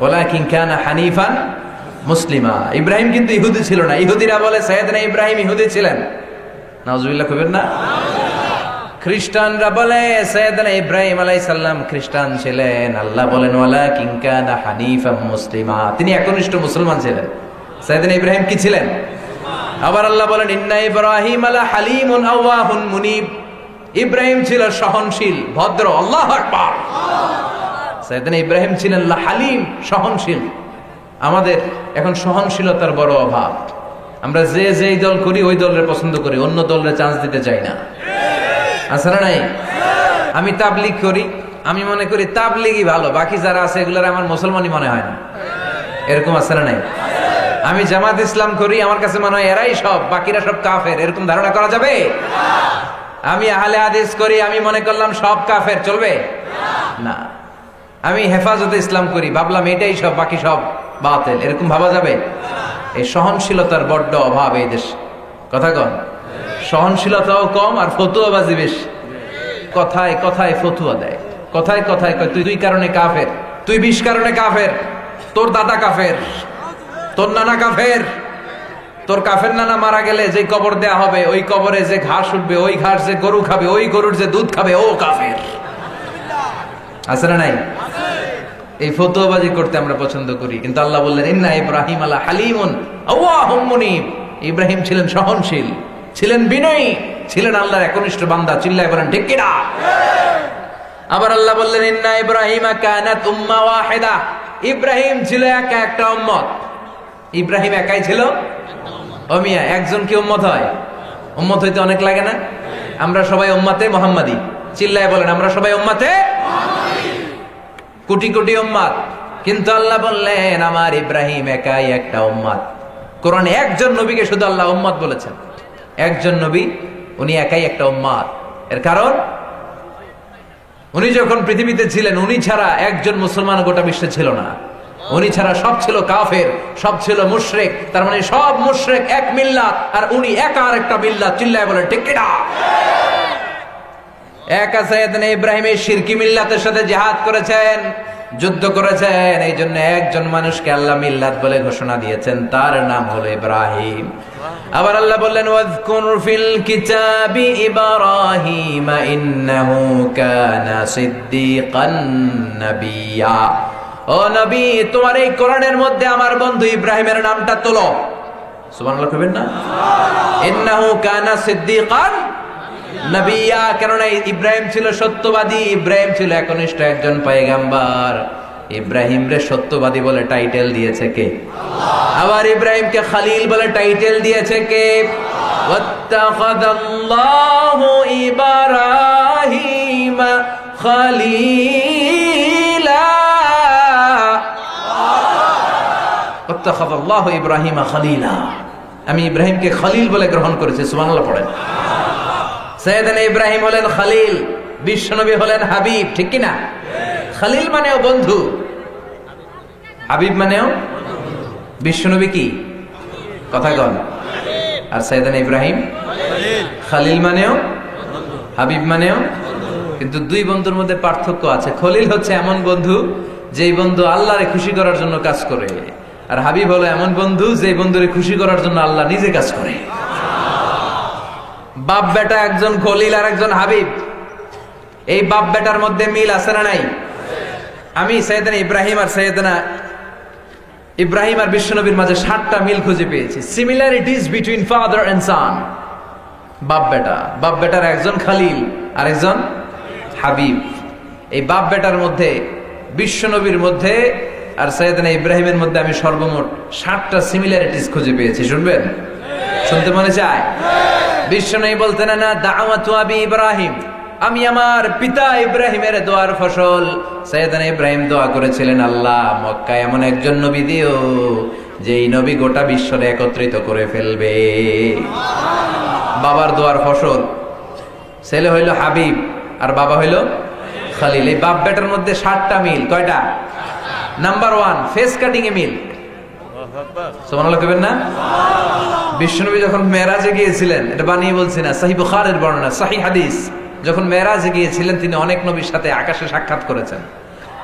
ওয়ালাকিন কানা হানিফান মুসলিমা। ইব্রাহিম কিন্তু ইহুদি ছিল না। ইহুদিরা বলে সাইয়েদনা ইব্রাহিম ইহুদি ছিলেন। নাউজুবিল্লাহ কইবেন না? খ্রিস্টানরা বলে সাইয়েদনা ইব্রাহিম আলাইহিস সালাম খ্রিস্টান ছিলেন। আল্লাহ বলেন ওয়ালাকিন কানা হানিফাম মুসলিমা, তিনি একনিষ্ঠ মুসলমান ছিলেন। সাইয়েদনা ইব্রাহিম কি ছিলেন? আবার আল্লাহ বলেন ইন্না ইব্রাহিম আলা হালিমুন আওয়াহুন মুনিব, ইব্রাহিম ছিল সহনশীল, ভদ্র। আল্লাহু আকবার। সাইয়েদনা ইব্রাহিম ছিলেন হালিম, সহনশীল। আমাদের এখন সহনশীলতার বড় অভাব। আমরা যে যেই দল করি ওই দলের পছন্দ করি, অন্য দলের চান্স দিতে চাই না। আছে না নাই? আমি তাবলীগ করি, আমি মনে করি তাবলীগই ভালো, বাকি যারা আছে এগুলোর আমার মুসলমানই মনে হয় না। এরকম আছে না নাই? আমি জামাত ইসলাম করি, আমার কাছে মনে হয় এরাই সব, বাকিরা সব কাফের। এরকম ধারণা করা যাবে? আমি আহলে হাদিস করি, আমি মনে করলাম সব কাফের, চলবে না। আমি হেফাজতে ইসলাম করি, ভাবলাম এটাই সব, বাকি সব বাতিল। এরকম ভাবা যাবে? এই সহনশীলতার বড্ড অভাব এই দেশে। কথা কন, সহনশীলতাও কম আর ফতুয়াবাজি বেশি। কথায় কথায় ফতুয়া দেয়, কথায় কথায় কয় তুই 2 কারণে কাফের, তুই 20 কারণে কাফের, তোর দাদা কাফের, তোর নানা কাফের, তোর কাফের নানা মারা গেলে যে কবর দেয়া হবে, ওই কবরে যে ঘাস উঠবে, ওই ঘাস যে গরু খাবে, ওই গরুর যে দুধ খাবে, ও কাফের। আছে না নাই? এই ফতুয়াবাজি করতে আমরা পছন্দ করি। কিন্তু আল্লাহ বললেন ইন্না ইব্রাহিম আলা হালিমুন আওয়াহুম মুনিব, ইব্রাহিম ছিলেন সহনশীল, ছিলেন বিনয়ী, ছিলেন আল্লাহর একনিষ্ঠ বান্দা। চিল্লায় বলেন ঠিক কিনা? আবার আল্লাহ বললেন ইন্না ইব্রাহিমা কানাত উম্মা ওয়াহিদা, ইব্রাহিম ছিল একা একটা উম্মত। ইব্রাহিম একাই ছিল। ও মিয়া, একজন কি উম্মত হয়? উম্মত হইতে অনেক লাগে না? আমরা সবাই উম্মতে মুহাম্মাদি। চিল্লায় বলেন আমরা সবাই উম্মতে মুহাম্মাদি, কোটি কোটি উম্মত। কিন্তু আল্লাহ বললেন আমার ইব্রাহিম একাই একটা উম্মত। কোরআনে একজন নবীকে শুধু আল্লাহ উম্মত বলেছেন, একজন নবী, উনি একাই একটা উম্মত। এর কারণ উনি যখন পৃথিবীতে ছিলেন, উনি ছাড়া একজন মুসলমান গোটা বিশ্বে ছিল না। উনি ছাড়া সব ছিল কাফের, সব ছিল মুশরিক। তার মানে সব মুশরিক এক মিল্লাত, আর উনি একা আর একটা মিল্লাত। চিল্লায় বলেন ঠিক কিনা? একা সাইয়েদনা ইব্রাহিম এই শিরকি মিল্লাতের সাথে জিহাদ করেছেন, যুদ্ধ করেছেন। এই জন্য একজন মানুষকে আল্লাহ মিল্লাত বলে ঘোষণা দিয়েছেন, তার নাম হলো ইব্রাহিম। আবার আল্লাহ বললেন ওয়াযকুর ফিল কিতাবি ইব্রাহিম ইন্নাহু কানা সিদ্দীকান নাবিয়্যা। ও নবী, তোমার এই কোরআনের মধ্যে আমার বন্ধু ইব্রাহিমের নামটা তোলো। সুবহানাল্লাহ কইবেন না? ইন্নাহু কানা সিদ্দীকান নাবিয়্যা, কেননা ইব্রাহিম ছিল সত্যবাদী, ইব্রাহিম ছিল একনিষ্ঠ একজন পয়গম্বর। ইব্রাহিম রে সত্যবাদী বলে টাইটেল দিয়েছে কে? আল্লাহ। আবার ইব্রাহিমকে খলিল বলে টাইটেল দিয়েছে কে? ওয়াত্তাখাযাল্লাহু ইব্রাহিমা খলিল। ওয়াত্তাখাযাল্লাহু ইব্রাহিমা খলিলা, আমি ইব্রাহিমকে খলিল বলে গ্রহণ করেছি। সুবহানাল্লাহ পড়েন। সাইয়েদনা ইব্রাহিম হলেন খলিল, বিশ্বনবী হলেন হাবিব, ঠিক কি না? খলিল মানেও বন্ধু, হাবিব মানেও বিশ্বনবী কি কথা কন, আর সাইয়েদনা ইব্রাহিম খলিল মানেও হাবিব মানেও। কিন্তু দুই বন্ধুর মধ্যে পার্থক্য আছে। খলিল হচ্ছে এমন বন্ধু যেই বন্ধু আল্লাহরে খুশি করার জন্য কাজ করে, আর হাবিব হলো এমন বন্ধু যেই বন্ধুরে খুশি করার জন্য আল্লাহ নিজে কাজ করে। বাপ বেটা একজন খলিল আর একজন হাবিব, এই বাপ বেটার মধ্যে মিল আছে না নাই? আমি সাইয়েদনা ইব্রাহিম আর বিশ্বনবীর মাঝে 7টা মিল খুঁজে পেয়েছি, সিমিলারিটিজ বিটুইন ফাদার এন্ড সান। বাপ বেটার একজন খলিল আর একজন হাবিব। এই বাপ বেটার মধ্যে, বিশ্বনবীর মধ্যে আর সাইয়েদনা ইব্রাহিমের মধ্যে আমি সর্বমোট 7টা সিমিলারিটিজ খুঁজে পেয়েছি। শুনবেন? শুনতে মনে চায়? বিশ্বনবী বলতেন না দাওয়াতু আবি ইব্রাহিম, আমি আমার পিতা ইব্রাহিমের দোয়ার ফসল। সাইয়েদনা ইব্রাহিম দোয়া করেছিলেন, আল্লাহ মক্কায় এমন একজন নবী দিও যেই নবী গোটা বিশ্বরে একত্রিত করে ফেলবে। বাবার দোয়ার ফসল, ছেলে হইল হাবিব আর বাবা হইল খলিল। এই বাপ বেটার মধ্যে 7টা মিল। কয়টা? নাম্বার 1, ফেস কাটিং এ মিল। সুবহানাল্লাহ কইবেন না? বিশ্বনবী যখন মেরাজে গিয়েছিলেন, এটা বানিয়ে বলছি না, সহিহ বুখারীর বর্ণনা, সহিহ হাদিস, যখন মেরাজে গিয়েছিলেন তিনি অনেক নবীর সাথে আকাশে সাক্ষাৎ করেছেন।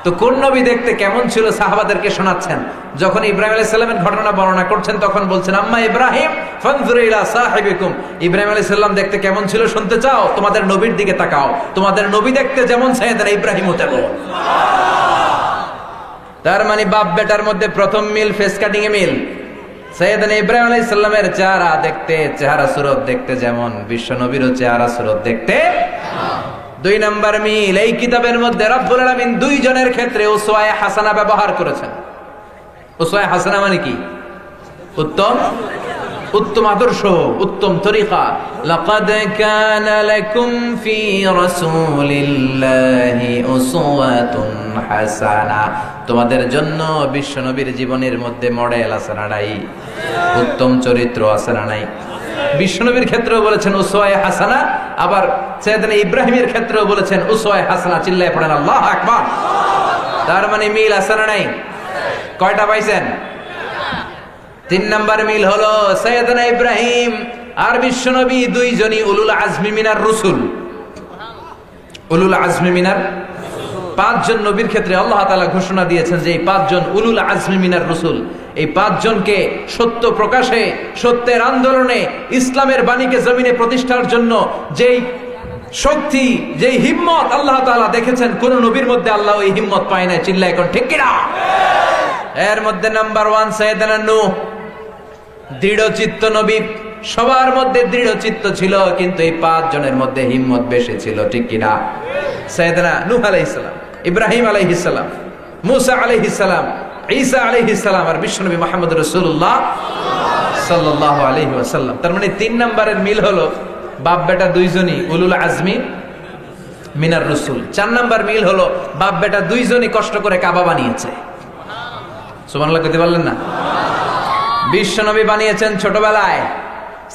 তো কোন নবী দেখতে কেমন ছিল সাহাবাদেরকে শোনাচ্ছেন। যখন ইব্রাহিম আলাইহিস সালামের ঘটনা বর্ণনা করছেন তখন বলছেন, আম্মা ইব্রাহিম ফানজুরু ইলা সাহিবিকুম, ইব্রাহিম আলাইহিস সালাম দেখতে কেমন ছিল শুনতে চাও? তোমাদের নবীর দিকে তাকাও, তোমাদের নবী দেখতে যেমন সাইয়েদনা ইব্রাহিমও তেমন। তার মানে বাপ বেটার মধ্যে প্রথম মিল ফেস কাটিং এ মিল। সাইয়েদনা ইব্রাহিম আলাইহিস সালামের চেহারা সুরত দেখতে যেমন, বিশ্ব নবীরও চেহারা সুরত দেখতে। 2 নাম্বার মিল, এই কিতাবের মধ্যে রব্বুল আলামিন 2 জনের ক্ষেত্রে উসওয়ায়ে হাসানা ব্যবহার করেছেন। উসওয়ায়ে হাসানা মানে কি? উত্তম আদর্শ, উত্তম তরিকা। লাকাদ কানা লাকুম ফি রাসূলিল্লাহি উসওয়াতুন হাসানা, তোমাদের জন্য বিশ্ব নবীর জীবনের মধ্যে মডেল আছে না নাই? উত্তম চরিত্র আছে না নাই? বিশ্বনবীর ক্ষেত্রেও বলেছেন উসওয়ায়ে হাসানা, আবার সাইয়েদনা ইব্রাহিমের ক্ষেত্রেও বলেছেন উসওয়ায়ে হাসানা। চিল্লায়ে পড়েন আল্লাহু আকবার। তার মানে মিল আছে না নাই? কয়টা পাইছেন? 3 নাম্বার মিল হলো সাইয়েদনা ইব্রাহিম আর বিশ্বনবী দুইজনই উলুল আজমি মিনার রাসূল। উলুল আজমি মিনার 5 জন নবীর ক্ষেত্রে আল্লাহ তাআলা ঘোষণা দিয়েছেন যে এই 5 জন উলুল আজমি মিনার রাসূল। এই 5 জনকে সত্য প্রকাশে, সত্যের আন্দোলনে, ইসলামের বাণীকে জমিনে প্রতিষ্ঠার জন্য যেই শক্তি, যেই হিম্মত আল্লাহ তাআলা দেখেছেন, কোন নবীর মধ্যে আল্লাহ ওই হিম্মত পায় না। চিল্লায় এখন ঠিক কিনা? এর মধ্যে নাম্বার 1 সাইয়েদনা নূহ, দৃঢ়চিত্ত নবী। সবার মধ্যে দৃঢ়চিত্ত ছিল, কিন্তু এই 5 জনের মধ্যে হিম্মত বেশি ছিল, ঠিক কিনা? সাইয়েদনা নূহ আলাইহিস সালাম, ইব্রাহিম আলাইহিস সালাম, মুসা আলাইহিস সালাম, ঈসা আলাইহিস সালাম আর বিশ্বনবী মুহাম্মদ রাসূলুল্লাহ সাল্লাল্লাহু আলাইহি ওয়াসাল্লাম। তার মানে 3 নম্বরের মিল হলো বাপ বেটা দুইজনই উলুল আজমি মিনার রাসূল। 4 নম্বর মিল হলো বাপ বেটা দুইজনই কষ্ট করে কাবা বানিয়েছে। সুবহানাল্লাহ কইতে পারলেন না? বিশ্বনবী বানিয়েছেন ছোটবেলায়,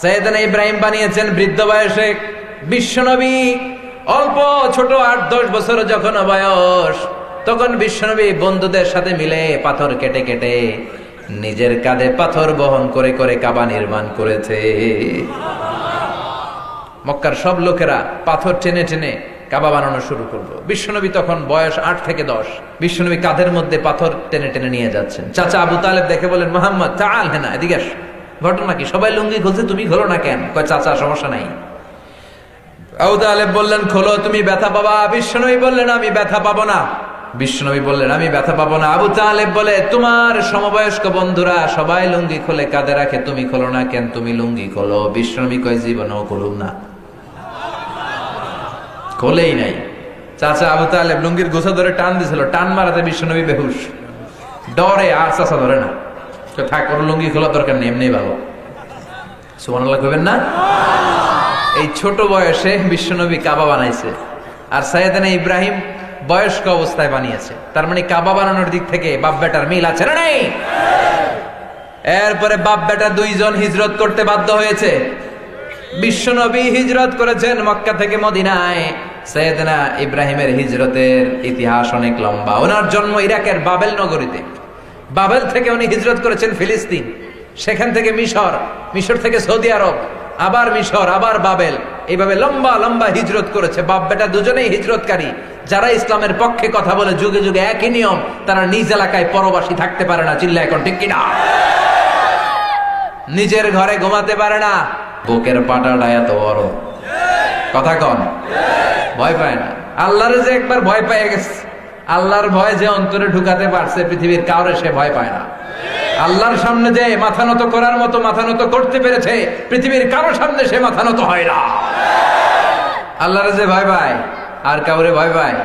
সাইয়েদনা ইব্রাহিম বানিয়েছেন বৃদ্ধ বয়সে। বিশ্বনবী অল্প ছোট 8-10 বছর যখন বয়স, তখন বিশ্বনবী বন্ধুদের সাথে মিলে পাথর কেটে কেটে নিজের কাঁধে পাথর বহন করে করে কাবা নির্মাণ করেছে। মক্কার সব লোকেরা পাথর টেনে টেনে কাবা বানানো শুরু করলো। বিশ্বনবী তখন বয়স 8 থেকে 10। বিশ্বনবী কাঁধের মধ্যে পাথর টেনে টেনে নিয়ে যাচ্ছেন। চাচা আবু তালেব দেখে বলেন, মুহাম্মদ তাআল হেনা, এদিকে আস। ঘটনা কি? সবাই লুঙ্গি খুলছে, তুমি খোলো না কেন? কয় চাচা সমস্যা নাই। আবু তালেব বললেন, খোলো, তুমি ব্যথা পাবা। বিশ্বনবী বললেন, আমি ব্যথা পাবো না। বিশ্বনবী বললেন, আমি ব্যথা পাবো না। আবু তালেব বলে, তোমার সমবয়স্ক বন্ধুরা সবাই লুঙ্গি খুলে কাঁধে রাখে, তুমি খোলো না কেন? তুমি লুঙ্গি খোলো। বিশ্বনবী কয়, জীবনেও খুলুম না। খোলেই নাই। চাচা আবু তালেব লুঙ্গির গোছা ধরে টান দিছিল, টান মারাতে বিশ্বনবী বেহুশ, ডরে আর চাচা ধরে না। থাক, ওর লুঙ্গি খোলা দরকার নেই, এমনি ভালো। সুবহানাল্লাহ কইবেন না? এই ছোট বয়সে বিশ্বনবী কাবা বানাইছে, আর সাইয়েদনা ইব্রাহিম বয়স্ক অবস্থায় বানিয়েছে। তার মানে কাবা বানানোর দিক থেকে বাপ বেটার মিল আছে না নাই? এরপরে বাপ বেটা দুইজন হিজরত করতে বাধ্য হয়েছে। বিশ্বনবী হিজরত করেছেন মক্কা থেকে মদিনায়। সাইয়েদনা ইব্রাহিমের হিজরতের ইতিহাস অনেক লম্বা। ওনার জন্ম ইরাকের বাবেল নগরীতে। বাবেল থেকে উনি হিজরত করেছেন ফিলিস্তিন, সেখান থেকে মিশর, মিশর থেকে সৌদি আরব, আবার মিশর, আবার বাবেল, এইভাবে লম্বা লম্বা হিজরত করেছে। বাপ বেটা দুজনেই হিজরতকারী। যারা ইসলামের পক্ষে কথা বলে যুগে যুগে একই নিয়ম, তারা নিজ এলাকায় পরবাসী থাকতে পারে না। চিল্লা এখন ঠিক কিনা? নিজের ঘরে ঘুমাতে পারে না। বুকের পাটাটা এত বড়, কথা কন, ভয় পায় না। আল্লাহর যে একবার ভয় পেয়ে গেছে, আল্লাহর ভয় যে অন্তরে ঢুকাতে পারছে, পৃথিবীর কাউরে সে ভয় পায় না। আল্লাহর সামনে যে মাথা নত করার মতো মাথা নত করতে পেরেছে, পৃথিবীর কারোর সামনে সে মাথা নত হয় না। আল্লাহর যে ভয় পায়, আর কাউরে ভয় পায়?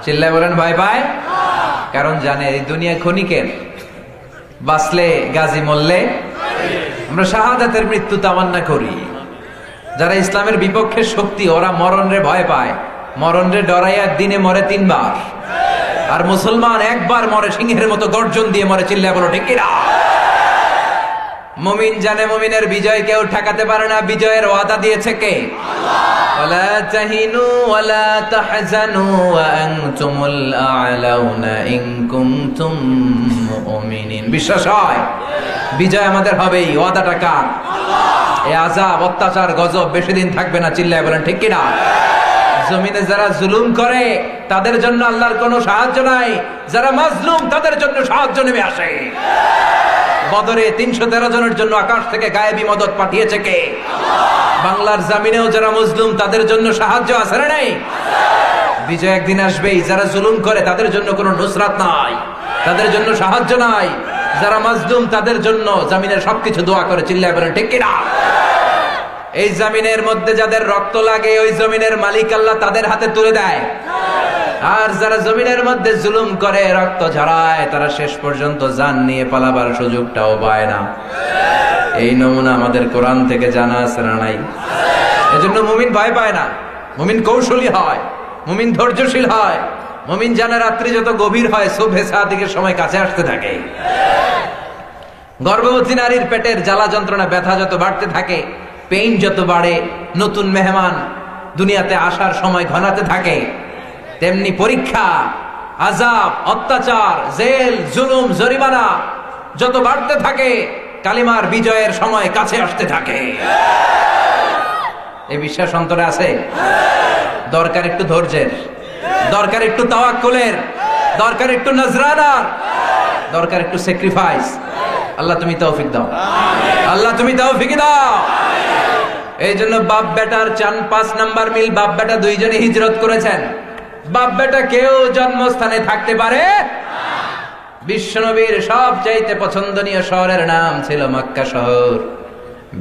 চিল্লায় বলেন ভয় পায়। কারণ জানে এই দুনিয়া ক্ষণিকের, বাঁচলে গাজী, মরলে। আমরা শাহাদাতের মৃত্যু তামান্না করি। যারা ইসলামের বিপক্ষের শক্তি, ওরা মরণ রে ভয় পায়। মরণ রে ডরাইয়া দিনে মরে 3 বার, আর মুসলমান একবার মরে সিংহের মতো গর্জন দিয়ে মরে। চিল্লায় বলো ঠিক কিনা? মুমিন জানে মুমিনের বিজয় কেউ ঠেকাতে পারে না। বিজয়ের ওয়াদা দিয়েছে কে? ওয়ালা তাহিনু ওয়ালা তাহজানু ওয়া আনতুমুল আ'লাউনা ইন কুনতুম মুমিনিন। বিশ্বাস হয় বিজয় আমাদের হবেই। ওয়াদাটা কার? এই আযাব, অত্যাচার, গজব বেশি দিন থাকবে না। চিল্লায় বলেন ঠিক কিনা? জমিনে যারা জুলুম করে তাদের জন্য আল্লাহর কোনো সাহায্য নাই। যারা মাজলুম তাদের জন্য সাহায্য নেমে আসে। বদরে 313 জনের জন্য আকাশ থেকে গায়েবী মদদ পাঠিয়েছে কে? বাংলার জমিনেও যারা মজলুম তাদের জন্য সাহায্য আছে না নাই? বিজয় একদিন আসবেই। যারা জুলুম করে তাদের জন্য কোনো নুসরাত নাই, তাদের জন্য সাহায্য নাই। যারা মাজলুম তাদের জন্য জমিনের সবকিছু দোয়া করে। চিল্লায় বলেন ঠিক কিনা? এই জমিনের মধ্যে যাদের রক্ত লাগে, ওই জমিনের মালিক আল্লাহ তাদের হাতে তুলে দেয়। আর যারা জমিনের মধ্যে জুলুম করে, রক্ত ঝরায়, তারা শেষ পর্যন্ত জান নিয়ে পালাবার সুযোগটাও পায় না। এই নমুনা আমাদের কোরআন থেকে জানা আছে না নাই? এজন্য মুমিন ভয় পায় না। মুমিন কৌশলী হয়, মুমিন ধৈর্যশীল হয়। মুমিন জানে রাত্রি যত গভীর হয়, সুবহে সাদিকের সময় কাছে আসতে থাকে। গর্ভবতী নারীর পেটের জ্বালা যন্ত্রণা, ব্যথা যত বাড়তে থাকে, পেইন যত বাড়ে, নতুন মেহমান দুনিয়াতে আসার সময় ঘনাতে থাকে, তেমনি পরীক্ষা, আযাব, অত্যাচার, জেল, জুলুম, জরিমানা যত বাড়তে থাকে, কালিমার বিজয়ের সময় কাছে আসতে থাকে। এই বিশ্বাস অন্তরে আছে? দরকার একটু ধৈর্যের, দরকার একটু তাওয়াক্কুলের, দরকার একটু নজরানার, দরকার একটু স্যাক্রিফাইস। আল্লাহ তুমি তৌফিক দাও, আল্লাহ তুমি তৌফিক দাও। এই জন্য বাপ বেটার 4-5 নাম্বার মিল। বাপ বেটা দুইজনে হিজরত করেছেন। বাপ বেটা কেউ জন্মস্থানে থাকতে পারে। বিশ্বনবীর সবচাইতে পছন্দনীয় শহরের নাম ছিল মক্কা শহর।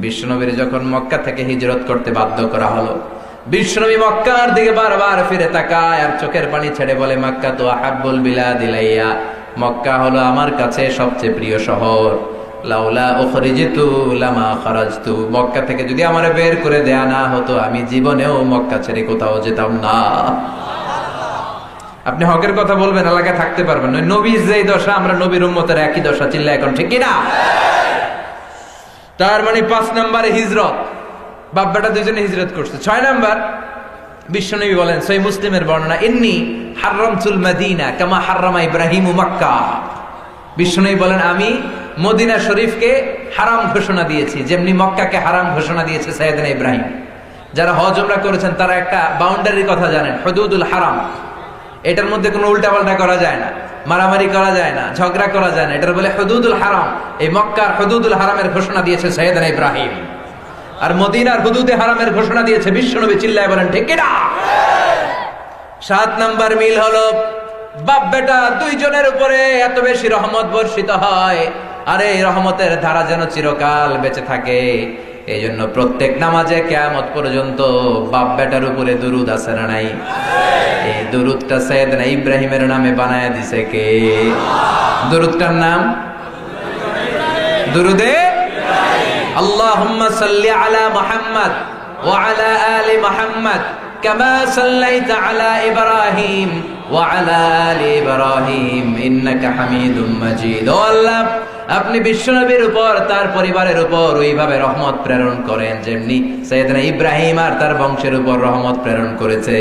বিশ্বনবীর যখন মক্কা থেকে হিজরত করতে বাধ্য করা হলো, বিশ্বনবী মক্কার দিকে বারবার ফিরে তাকায় আর চোখের পানি ছেড়ে বলে, মক্কা তো আহাব্বুল বিলাদ ইলাইয়া, মক্কা হলো আমার কাছে সবচেয়ে প্রিয় শহর। লাউলা উখরিজতু লামা খারাজতু, মক্কা থেকে যদি আমারে বের করে দেয়া না হতো, আমি জীবনেও মক্কা ছেড়ে কোথাও যেতাম না। আপনি হকের কথা বলবেন, এলাকায় থাকতে পারবেন না। নবীর যেই দশা, আমরা নবীর উম্মতের একই দশা। চিল্লা এখন ঠিক কিনা? তার মানে 5 নম্বরে হিজরত। বাপ বেটা দুইজনে হিজরত করছে। 6 নাম্বার, বিশ্বনবী বলেন, সহিহ মুসলিমের বর্ণনা, ইন্নী হাররামতুল মদিনা কামা হাররামা ইব্রাহিমু মক্কা। বিশ্বনবী বলেন, আমি মদিনা শরীফকে হারাম ঘোষণা দিয়েছি, যেমনি মক্কাকে হারাম ঘোষণা দিয়েছে সাইয়েদনা ইব্রাহিম। যারা হজ উমরা করেছেন তারা একটা বাউন্ডারির কথা জানেন, হুদুদুল হারাম। এটার মধ্যে কোনো উল্টাপাল্টা করা যায় না, মারামারি করা যায় না, ঝগড়া করা যায় না। এটার বলে হুদুদুল হারাম। এই মক্কার হুদুদুল হারামের ঘোষণা দিয়েছে সাইয়েদনা ইব্রাহিম, আর মদিনার হুদুদে হারামের ঘোষণা দিয়েছে বিশ্বনবী। চিল্লায় বলেন ঠিক কিনা? 7 নাম্বার মিল হলো, বাপ বেটা দুইজনের উপরে এত বেশি রহমত বর্ষিত হয়, আর এই রহমতের ধারা যেন চিরকাল বেঁচে থাকে। এই জন্য প্রত্যেক নামাজে কিয়ামত পর্যন্ত বাপ বেটার উপরে দুরুদ আছে না নাই? এই দুরুদটা সাইয়েদনা ইব্রাহিমের নামে বানায় দিছে কে? দুরুদটার নাম দুরুদে আল্লাহুম্মা সাল্লি আলা মুহাম্মদ ওয়া আলা আলি মুহাম্মদ কামা সাল্লাইতা আলা ইব্রাহিম ওয়া আলা আলি ইব্রাহিম ইন্নাকা হামিদুম মাজিদ। ও আল্লাহ, আপনি বিশ্বনবীর উপর তার পরিবারের উপর ওইভাবে রহমত প্রেরণ করেন যেমনি সাইয়েদনা ইব্রাহিম আর তার বংশের উপর রহমত প্রেরণ করেছে।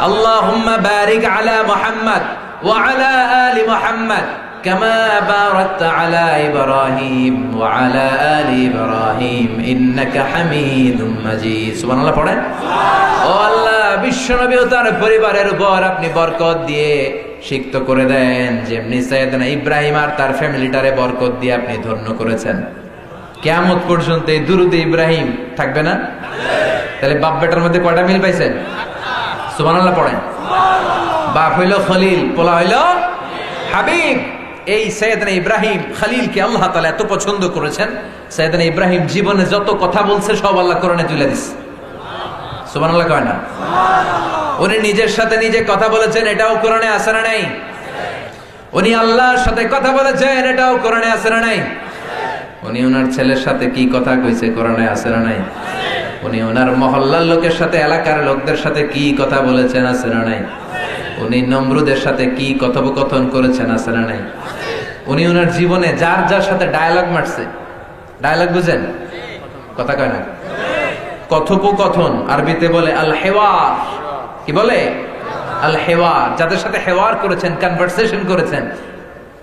আল্লাহুম্মা বারিক আলা মুহাম্মদ ওয়া আলা আলি মুহাম্মদ কামা বারাকতা আলা ইব্রাহিম ওয়া আলা আলি ইব্রাহিম ইন্নাকা হামিদুম মাজিদ। সুবহানাল্লাহ পড়েন। ও আল্লাহ, বিশ্বনবী ও তার পরিবারের উপর আপনি বরকত দিয়ে সিক্ত করে দেন যেমনি সাইয়েদনা ইব্রাহিম আর তার ফ্যামিলিটারে বরকত দিয়ে আপনি ধন্য করেছেন। কিয়ামত পর্যন্ত এই দুরূদ ইব্রাহিম থাকবে না? তাহলে বাপ বেটার মধ্যে কয়টা মিল পাইছেন? সুবহানাল্লাহ পড়েন। বাপ হইল খলিল, পোলা হইল হাবিব। এই সাইয়েদনা ইব্রাহিম খলিলকে আল্লাহ তাআলা এত পছন্দ করেছেন, সাইয়েদনা ইব্রাহিম জীবনে যত কথা বলছে সব আল্লাহ কোরআনে তুলে দিয়েছে। সুবহানাল্লাহ কয় না? উনি নিজের সাথে নিজে কথা বলেছেন, এটাও কোরআনে আছে না নাই? উনি আল্লাহর সাথে কথা বলেছেন, এটাও কোরআনে আছে না নাই? উনি ওনার ছেলের সাথে কি কথা কইছে, কোরআনে আছে না নাই? উনি ওনার মহল্লার লোকের সাথে, এলাকার লোকদের সাথে কি কথা বলেছেন, আছে না নাই? উনি নমরুদের সাথে কি কথোপকথন করেছেন, আছে না নাই? উনি ওনার জীবনে যার যার সাথে ডায়ালগ মারছে, ডায়ালগ বুঝেন? কথা কয় না? কথোপকথন আরবিতে বলে আল হেওয়ার। কি বলে? আল হেওয়ার। যাদের সাথে হেওয়ার করেছেন, কনভারসেশন করেছেন,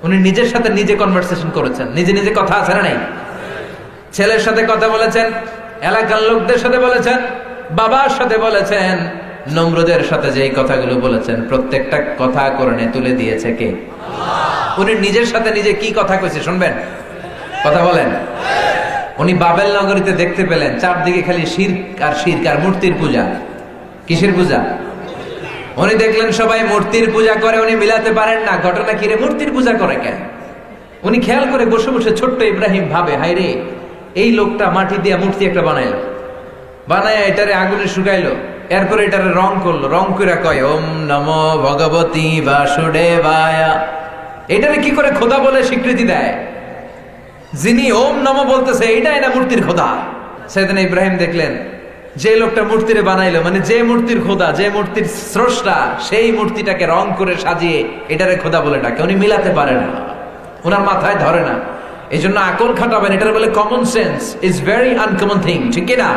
উনি নিজের সাথে নিজে কনভারসেশন করেছেন, নিজে নিজে কথা আছে না নাই? ছেলের সাথে কথা বলেছেন, এলাকার লোকদের সাথে বলেছেন, বাবার সাথে বলেছেন, নমরুদের সাথে যেই কথাগুলো বলেছেন প্রত্যেকটা কথা কোরআনে তুলে দিয়েছে কে? উনি নিজের সাথে নিজে কি কথা কইছে শুনবেন? কথা বলেন। উনি বাবেল নগরীতে দেখতে পেলেন চারদিকে খালি শিরক আর শিরক আর মূর্তির পূজা। কিসের পূজা? উনি দেখলেন সবাই মূর্তির পূজা করে, উনি মিলাতে পারেন না ঘটনা কি রে, মূর্তির পূজা করে কেন? উনি খেয়াল করে বসে বসে ছোট্ট ইব্রাহিম ভাবে, হায় রে, এই লোকটা মাটি দিয়ে মূর্তি একটা বানাইলো, বানায় এটারে আগুনে শুকাইলো, এরপরে এটারে রং করলো, রং করে কয় ওম নমো ভগবতী বাসুদেবায়া। এটারে কি করে খোদা বলে স্বীকৃতি দেয়? যিনি ওম নমো বলতেছে এইটাই না মূর্তির খোদা। সাইয়েদনা ইব্রাহিম দেখলেন যে লোকটা মূর্তিরে বানাইলো, মানে যে মূর্তির খোদা, যে মূর্তির স্রষ্টা, সেই মূর্তিটাকে রং করে সাজিয়ে এটারে খোদা বলে ডাকে। উনি মিলাতে পারেন না, ওনার মাথায় ধরে না। এই জন্য আকল খাটাবেন, এটার বলে common sense is very uncommon thing. ঠিক কিনা?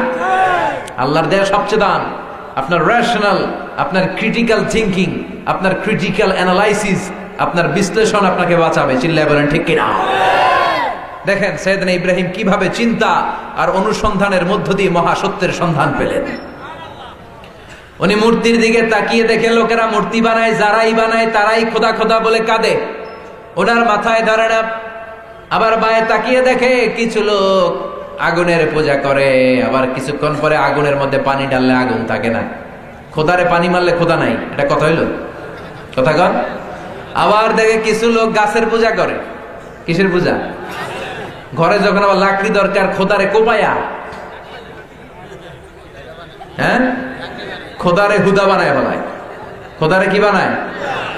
আল্লাহর দেয়া সবচেয়ে দান আপনার রেশনাল, আপনার ক্রিটিক্যাল থিঙ্কিং, আপনার ক্রিটিক্যাল অ্যানালাইসিস, আপনার বিশ্লেষণ আপনাকে বাঁচাবে। চিল্লায় বলেন ঠিক কিনা? দেখেন সাইয়েদনা ইব্রাহিম কিভাবে চিন্তা আর অনুসন্ধানের মধ্য দিয়ে মহাসত্যের সন্ধান পেলেন। উনি মূর্তির দিকে তাকিয়ে দেখে লোকেরা মূর্তি বানায়, যারাই বানায় তারাই খোদা খোদা বলে কাঁদে, ওনার মাথায় ধরে না। আবার বায়ে তাকিয়ে দেখে কিছু লোক আগুনের পূজা করে, আবার কিছুক্ষণ পরে আগুনের মধ্যে পানি ঢাললে আগুন থাকে না, খোদারে পানি মারলে খোদা নাই। এটা কথা হইল? কথা কন। আবার দেখে কিছু লোক গাছের পূজা করে। কিসের পূজা? ঘরে যখন আবার লাকড়ি দরকার, খোদারে কোপায়া, হ্যাঁ, খোদারে হুদা বানায় বলায়। খোদারে কি বানায়?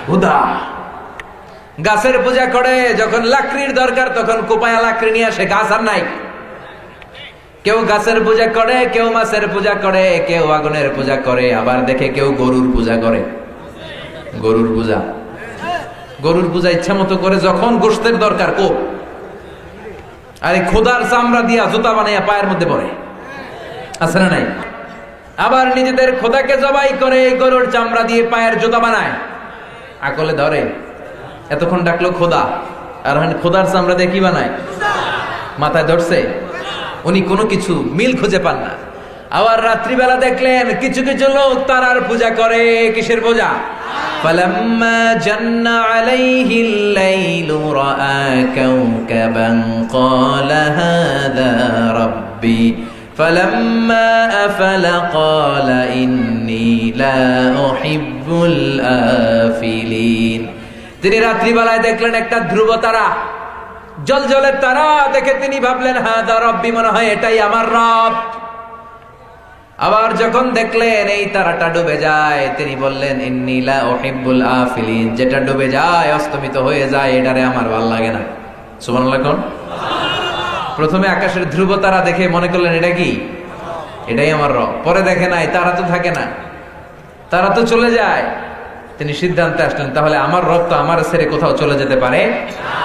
হুদা। গাছের পূজা করে, যখন লাকড়ির দরকার তখন কোপায়া লাকড়ি নিয়ে আসে, গাছ আর নাই। কেউ গাছের পূজা করে, কেউ মাছের পূজা করে, কেউ আগুনের পূজা করে, আবার দেখে কেউ গরুর পূজা করে। গরুর পূজা, গরুর পূজা ইচ্ছা মতো করে, যখন গোশতের দরকার কোপ, আরে খোদার চামড়া দিয়া জুতা বানাইয়া পায়ের মধ্যে পড়ে, আছে না নাই? আবার নিজেদের খোদাকে জবাই করে গরুর চামড়া দিয়ে পায়ের জুতা বানায়, আকলে ধরে। এতক্ষণ ডাকলো খোদা, আর খোদার চামড়া দিয়ে কি বানায়? মাথায় ধরছে। উনি কোনো কিছু মিল খুঁজে পান না। আবার রাত্রিবেলা দেখলেন কিছু কিছু লোক তারার পূজা করে। কিসের পূজা? فَلَمَّا جَنَّ عَلَيْهِ اللَّيْلُ رَأَى كَوْكَبًا قَالَ هَذَا رَبِّي فَلَمَّا أَفَلَ قَالَ إِنِّي لَا أُحِبُّ الْآفِلِينَ। তিনি রাত্রিবেলায় দেখলেন একটা ধ্রুব তারা, জলজলের তারা দেখে তিনি ভাবলেন হাদা রব্বি, মনে হয় এটাই আমার রব। আবার যখন দেখলেন এই তারাটা ডুবে যায়, তিনি বললেন ইন্নী লা উহিব্বুল আফিলিন, যেটা ডুবে যায়, অস্তমিত হয়ে যায়, এটারে আমার ভালো লাগে না। সুবহানাল্লাহ কোন? প্রথমে আকাশের ধ্রুব তারা দেখে মনে করলেন এটা কি? এটাই আমার রব। পরে দেখে নাই, তারা তো থাকে না, তারা তো চলে যায়। তিনি সিদ্ধান্তে আসলেন তাহলে আমার রব তো আমার ছেড়ে কোথাও চলে যেতে পারে না।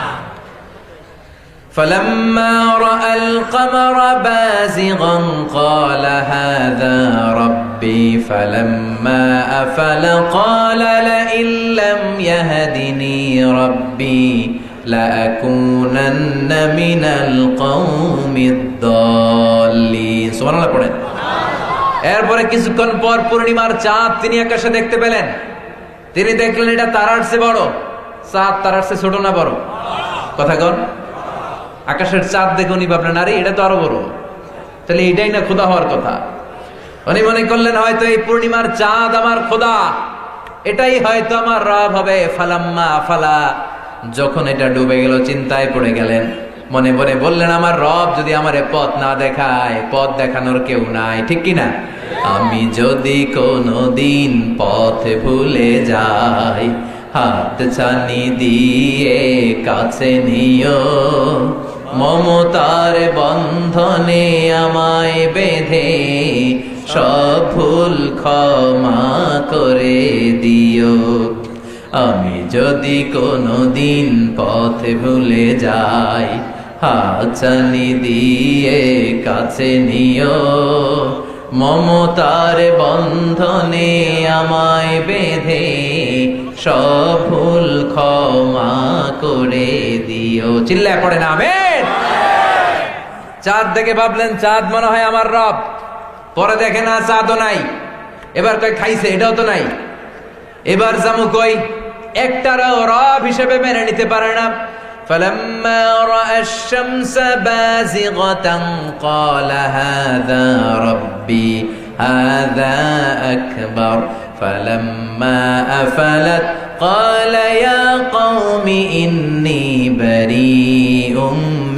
فلما رأى القمر بازغا قال هذا ربي فلما أفل قال لئن لم يهدني ربي لأكونن من القوم الضالين সুবহানাল্লাহ পড়েন। এরপরে কিছুক্ষণ পর পূর্ণিমার চাঁদ তিনি আকাশে দেখতে পেলেন। তিনি দেখলেন এটা তারার চেয়ে বড়। চাঁদ তারার চেয়ে ছোট না বড়? কথা কন। আকাশের চাঁদ দেখে উনি ভাবলেন আরে এটা তো আরো বড়, তাহলে এটাই না খোদা হওয়ার কথা। উনি মনে করলেন হয়তো এই পূর্ণিমার চাঁদ আমার খোদা, এটাই হয়তো আমার রব হবে। ফালাম্মা ফালা, যখন এটা ডুবে গেল চিন্তায় পড়ে গেলেন। মনে মনে বললেন আমার রব যদি আমারে পথ না দেখায়, পথ দেখানোর কেউ নাই, ঠিক কিনা? আমি যদি কোনোদিন পথ ভুলে যাই, হাত ছানি দিয়ে কাছে নিও, মমতার বন্ধনে আমায় বেঁধে সব ভুল ক্ষমা করে দিও। আমি যদি কোনোদিন পথ ভুলে যাই, হাত ছানি দিয়ে কাছে নিও, মমতার বন্ধনে আমায় বেঁধে সব ভুল ক্ষমা করে দিও। চিল্লায় পড়ে না আমেন। চাঁদ দেখে ভাবলেন চাঁদ মনে হয় আমার রব। পরে দেখে না চাঁদও নাই। এবার কই খাইছে এটাও তো নাই। এবার জামু কই একটারও রব হিসেবে মেনে নিতে পারে না। فلما رأى الشمس بازغة قال هذا ربي هذا أكبر فلما أفلت قال يا قوم إني بريء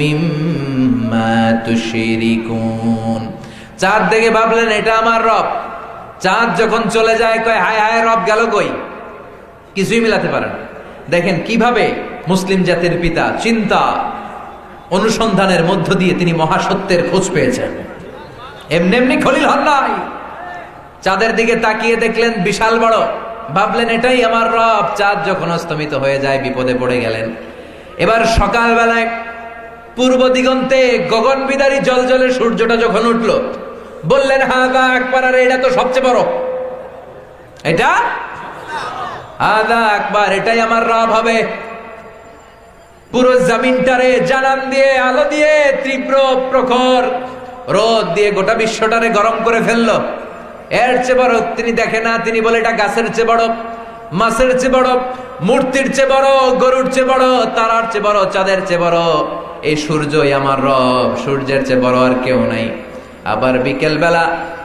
مما تشركون। চাঁদ দেখে ভাবলেন এটা আমার রব। চাঁদ যখন চলে যায় কয় হায় হায় রব গেল কই, কিছুই মিলাতে পারে না। দেখেন কিভাবে মুসলিম জাতির পিতা চিন্তা অনুসন্ধানের মধ্য দিয়ে তিনি মহাসত্যের খোঁজ পেয়েছেন। এমনি এমনি খলিল হন নাই। চাঁদের দিকে তাকিয়ে দেখলেন বিশাল বড়, ভাবলেন এটাই আমার রব। চাঁদ যখন অস্তমিত হয়ে যায় বিপদে পড়ে গেলেন। এবার সকালবেলায় পূর্ব দিগন্তে গগন বিদারী জলজলে সূর্যটা যখন উঠল, বললেন হাদা আকবার, আর এটা তো সবচেয়ে বড়, এটা হাদা আকবার, এটাই আমার রব হবে। পুরো জমিনটারে জানান দিয়ে আলো দিয়ে তীব্র প্রখর রোদ দিয়ে গোটা বিশ্বটারে গরম করে ফেললো। এর চেয়ে বড় তিনি দেখে না। তিনি বলে এটা গাছের চেয়ে বড়, মাছের চেয়ে বড়, মূর্তির চেয়ে বড়, গরুর চেয়ে বড়, তারার চেয়ে বড়, চাঁদের চেয়ে বড়। এই সূর্যই আমার রব, সূর্যের চেয়ে বড় আর কেউ নাই। আবার বিকেল বেলা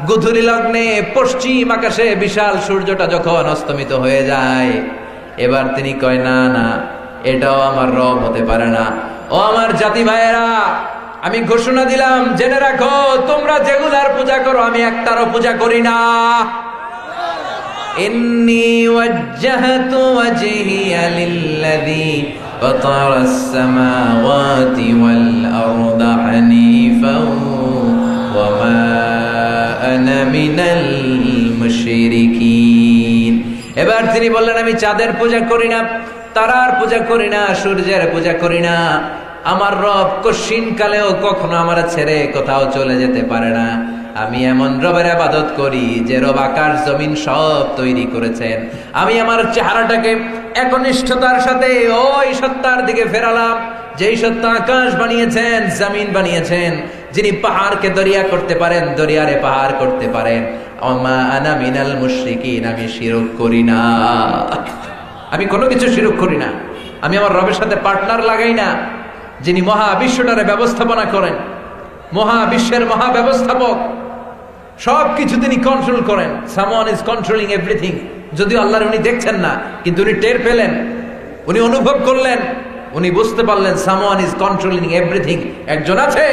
গধূলি লগ্নে পশ্চিম আকাশে বিশাল সূর্যটা যখন অস্তমিত হয়ে যায়, এবার তিনি কয় না না, এটাও আমার রব হতে পারে না। ও আমার জাতি ভাইয়েরা, আমি ঘোষণা দিলাম জেনে রাখো, তোমরা যেগুলার পূজা করো আমি একটারও পূজা করি না। ইন্নী ওয়াজ্জাহতু ওয়াজহিয়া লিল্লাযী ফাতারাস সামাওয়াতি ওয়াল আরদা হানিফাও ওয়া মা আনা মিনাল মুশরিকিন। এবার তিনি বললেন আমি চাঁদের পূজা করি না, তারার পূজা করি না, সূর্যের পূজা করি না। আমার রব কশিন কালেও কখনো আমার ছেড়ে কোথাও চলে যেতে পারে না। আমি এমন রবের ইবাদত করি যে রব আকাশ জমিন সব তৈরি করেছেন। আমি আমার চেহারাটাকে একনিষ্ঠতার সাথে ওই সত্তার দিকে ফেরালাম যেই সত্তা আকাশ বানিয়েছেন, জমিন বানিয়েছেন, যিনি পাহাড়কে দরিয়া করতে পারেন, দরিয়ারে পাহাড় করতে পারেন। ওমা আনা মিনাল মুশরিকিন, আমি শিরক করি না, আমি কোনো কিছু শিরক করি না। আমি আমার রবের সাথে পার্টনার লাগাই না। যিনি মহাবিশ্বটারে ব্যবস্থাপনা করেন, মহাবিশ্বের মহাব্যবস্থাপক, সবকিছু তিনি কন্ট্রোল করেন। Someone is controlling everything. যদিও আল্লাহর উনি দেখছেন না, কিন্তু উনি টের পেলেন, উনি অনুভব করলেন, উনি বুঝতে পারলেন সামওয়ান ইজ কন্ট্রোলিং এভরিথিং। একজন আছে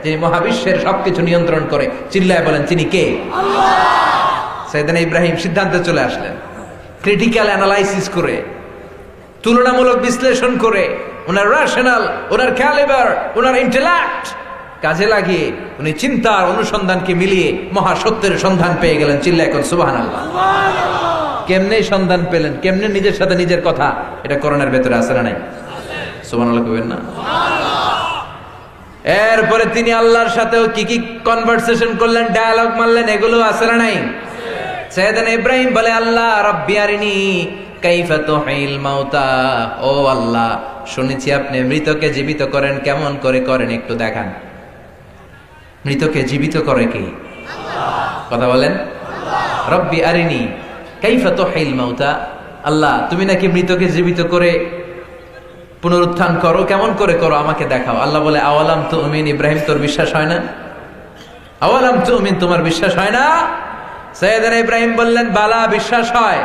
যিনি মহাবিশ্বের সবকিছু নিয়ন্ত্রণ করে। চিল্লায় বলেন তিনি কে? আল্লাহ। সাইয়েদনা ইব্রাহিম সিদ্ধান্তে চলে আসলেন, ক্রিটিক্যাল অ্যানালাইসিস করে, তুলনামূলক বিশ্লেষণ করে, ওনার রেশনাল, ওনার ক্যালিবার, ওনার ইন্টেলেক্ট কাজে লাগিয়ে উনি চিন্তার অনুসন্ধানকে মিলিয়ে মহাসত্যের সন্ধান পেয়ে গেলেন। চিল্লায় এখন সুবহানাল্লাহ। কেমনে সন্ধান পেলেন, কেমনে নিজের সাথে নিজের কথা, এটা কোরআনের ভেতরে আছে না নাই? সুবহানাল্লাহ কইবেন না? এরপরে তিনি আল্লাহর সাথেও কি কি কনভারসেশন করলেন, ডায়ালগ মারলেন, এগুলো আছে না নাই? সাইয়েদনা ইব্রাহিম বলে, আল্লাহ রাব্বি আরিনি কাইফা তুহিল মাউতা, ও আল্লাহ শুনেছি আপনি মৃতকে জীবিত করেন, কেমন করে করেন একটু দেখান। মৃতকে জীবিত করে কি? কথা বলেন। রব্বি আরিনি কাইফা তুহিল মাউতা, আল্লাহ তুমি নাকি মৃতকে জীবিত করে পুনরুত্থান করো, কেমন করে করো আমাকে দেখাও। আল্লাহ বলে, আওয়ালাম তুমিন, ইব্রাহিম তোর বিশ্বাস হয় না? আওয়ালাম তুমিন, তোমার বিশ্বাস হয় না? সাইয়েদনা ইব্রাহিম বললেন, বালা বিশ্বাস হয়,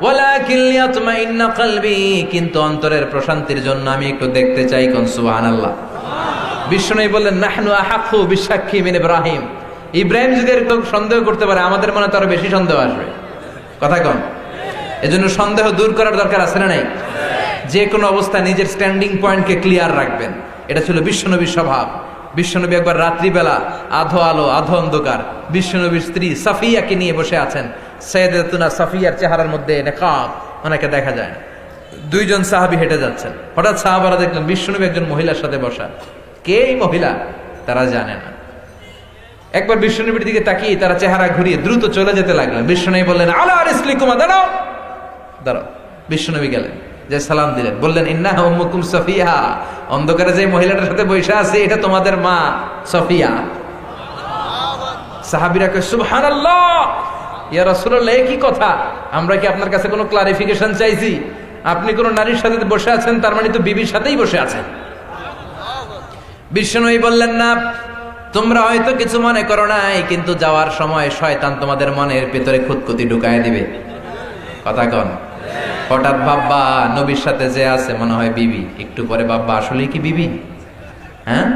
ওয়ালাকিন লিয়াতমাইন্না কলবি, কিন্তু অন্তরের প্রশান্তির জন্য আমি একটু দেখতে চাই। কোন সুবহানাল্লাহ। বিষ্ণু বললেন, নাহনু আহাক্কু বিসাক্ষী মিন ইব্রাহিম, ইব্রাহিম যদি এরকম সন্দেহ করতে পারে আমাদের মনে তো আরো বেশি সন্দেহ আসবে। কথা কন। এজন্য সন্দেহ দূর করার দরকার আছে না নাই? যে কোনো অবস্থা নিজের স্ট্যান্ডিং পয়েন্টকে ক্লিয়ার রাখবেন, এটা ছিল বিশ্বনবীর স্বভাব। বিশ্বনবী একবার রাত্রিবেলা আধো আলো আধো অন্ধকার বিশ্বনবীর স্ত্রী সাফিয়াকে নিয়ে বসে আছেন। সাইয়েদাতুনা সাফিয়ার চেহারার মধ্যে নেকাব, ওনাকে দেখা যায় না। দুইজন সাহাবী হেঁটে যাচ্ছেন, হঠাৎ সাহাবারা দেখলেন বিশ্বনবী একজন মহিলার সাথে বসা। কে এই মহিলা তারা জানে না। একবার বিশ্বনবীর দিকে তাকিয়ে তারা চেহারা ঘুরিয়ে দ্রুত চলে যেতে লাগলেন। বিশ্বনবী বললেন, আলা রিসলিকুমা, দাঁড়াও দাঁড়াও। বিশ্বনবী গেলেন, যে সালাম দিলেন, বললেন, ইন্নাহা উম্মুকুম সাফিয়া, অন্ধকারে যে মহিলাটার সাথে বসে আছে এটা তোমাদের মা সাফিয়া। সাহাবীরা কয়, সুবহানাল্লাহ, ইয়া রাসূলুল্লাহ, কি কথা? আমরা কি আপনার কাছে কোনো ক্লারিফিকেশন চাইছি? আপনি কোন নারীর সাথে বসে আছেন, তার মানে তো বিবির সাথেই বসে আছেন। বিষ্ণুই বললেন, না, তোমরা হয়তো কিছু মনে করো নাই, কিন্তু যাওয়ার সময় শয়তান তোমাদের মনের ভেতরে খুঁতখুঁতি ঢুকায় দিবে। কথা কন। হঠাৎ বাবা নবীর সাথে যে আছে মনে হয় বিবি, একটু পরে বাবা আসলে কি বিবি? হ্যাঁ,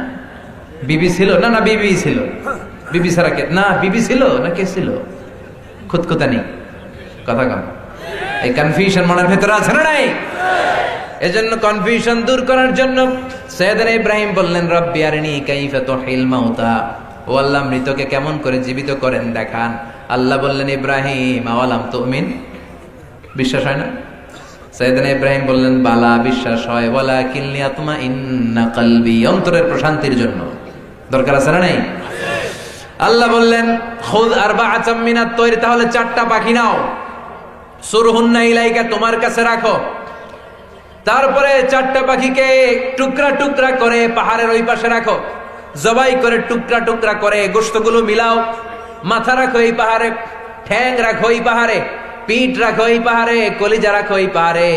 বিবি ছিল না? না বিবি ছিল। বিবি ছাড়া কে? না বিবি ছিল না কে ছিল? খুঁতখুঁতানি। কথা কন। এই কনফিউশন মনের ভেতরে আছে না নাই? এজন্য কনফিউশন দূর করার জন্য সাইয়েদনা ইব্রাহিম বললেন, রব্বি আরিনি কাইফা তুহিল মাউতা, ও আল্লাহ মৃতকে কেমন করে জীবিত করেন দেখান। আল্লাহ বললেন, ইব্রাহিম আওয়ালাম তুমিন, বিশ্বাস হয় না? সাইয়েদনা ইব্রাহিম বললেন, বালা বিশ্বাস হয়, ওয়ালাকিন লিয়াতমাইন্না কলবি, অন্তরের প্রশান্তির জন্য। দরকার আছে না নাই? আল্লাহ বললেন, খুদ আরবাআতাম মিনাত তৈর, তাহলে 4টা পাখি নাও, সুরহুন্না ইলাইকা, তোমার কাছে রাখো। তারপরে 4টা পাখিকে টুকরা টুকরা করে পাহাড়ের ওই পাশে রাখো, জবাই করে টুকরা টুকরা করে গোশতগুলো মিলাও। মাথা রাখো এই পাহাড়ে, ঠ্যাং রাখো এই পাহাড়ে, পিঠ রাখো এই পাহাড়ে, কলিজা রাখো এই পাহাড়ে।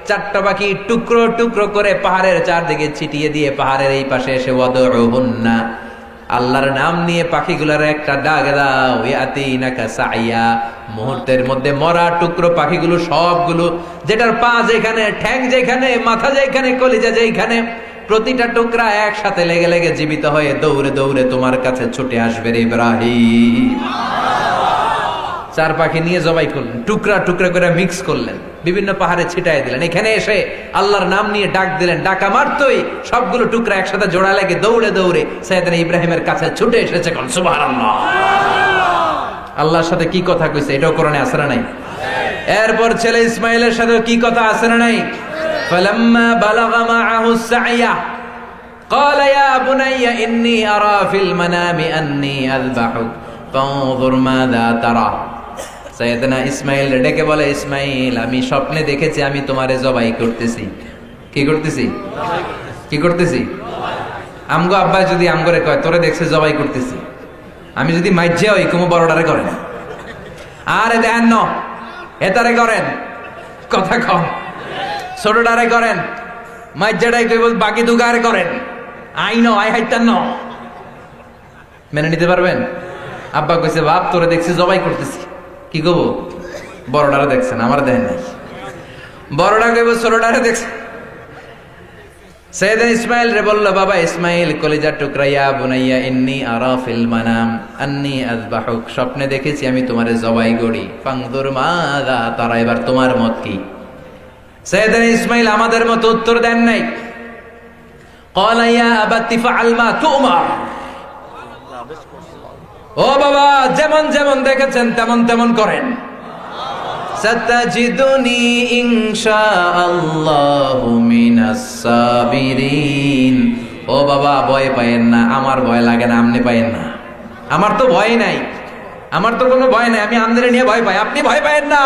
4টা পাখি টুকরো টুকরো করে পাহাড়ের চারদিকে ছিটিয়ে দিয়ে পাহাড়ের এই পাশে এসে ওয়াদউহুন্না, আল্লাহর নাম নিয়ে পাখিগুলোর একটা ডাক দাও, ইয়াতিনাকা সাইয়া, মুহূর্তের মধ্যে মরা টুকরো পাখিগুলো সবগুলো, যেটার পা যেখানে, ঠ্যাং যেখানে, মাথা যেখানে, কলিজা যেখানে, প্রতিটা টুকরা একসাথে লেগে লেগে জীবিত হয়ে দৌড়ে দৌড়ে তোমার কাছে ছুটে আসবে রে ইব্রাহিম। 4 পাখি নিয়ে জবাই করলেন, টুকরা টুকরা করে মিক্স করলেন, বিভিন্ন পাহাড়ে ছিটাই দিলেন। এখানে এসে আল্লাহর নাম নিয়ে ডাক দিলেন, ডাকা মারতই সবগুলো টুকরা একসাথে জোড়া লেগে দৌড়ে দৌড়ে সাইয়েদনা ইব্রাহিমের কাছে ছুটে এসেছে। কোন সুবহানাল্লাহ। আল্লাহর সাথে কি কথা কইছে এটাও কোরআনে আছে না নাই? এরপর ছেলে ইসমাইলের সাথে কি কথা আছে না নাই? ফালাম্মা বালাগা মাআহু সাইয়া ক্বালা ইয়া বুনাইয়া ইন্নী আরা ফিল মানামি আন্নী আযবাহুক ফানজুর মাযা তারা। সাইয়েদনা ইসমাইল ডেকে বলে, ইসমাইল, আমি স্বপ্নে দেখেছি আমি তোমারে জবাই করতেছি। কি করতেছি? কি করতেছি? আমগো আব্বা যদি আমগরে কয় তোরে দেখছে জবাই করতেছি, আমি যদি মাইজ্জা হই কুমু বড়ডারে করেন, আরে দেন ন এতারে করেন, কথা কম, ছোটডারে করেন, মাইজ্জাটাই কইব বাকি দুগারে করেন, আই ন আই হাইতান ন, মেনে নিতে পারবেন? আব্বা কইছে, বাপ তোরে দেখছি জবাই করতেছি। কি কব? বড়ডারে দেখছেন, আমার দেখেন নাই। বড়ডা কইব ছোটডারে দেখছে। সাইয়েদনা ইসমাইল রে বলল, বাবা ইসমাইল কলিজার টুকরা, ইয়া বুনাইয়া ইন্নী আরা ফিল মানাম আন্নী আযবাহুক, স্বপ্নে দেখেছি আমি তোমারে জবাই করি। ফানজুর মাযা তারা, এবার তোমার মত কি? সাইয়েদনা ইসমাইল আমাদের মত উত্তর দেন নাই। ক্বালা ইয়া আবাতি ফাআল মা তুমার, ও বাবা যেমন যেমন দেখেছেন তেমন তেমন করেন। সাতাজিদুনি ইনশাআল্লাহু মিনাস সাবিরিন, ও বাবা ভয় পাইয়েন না, আমার ভয় লাগে না, আপনি পাইয়েন না। আমার তো ভয় নাই, আমার তো কোনো ভয় নাই, আমি আমদানি নিয়ে ভয় পাই, আপনি ভয় পাইয়েন না।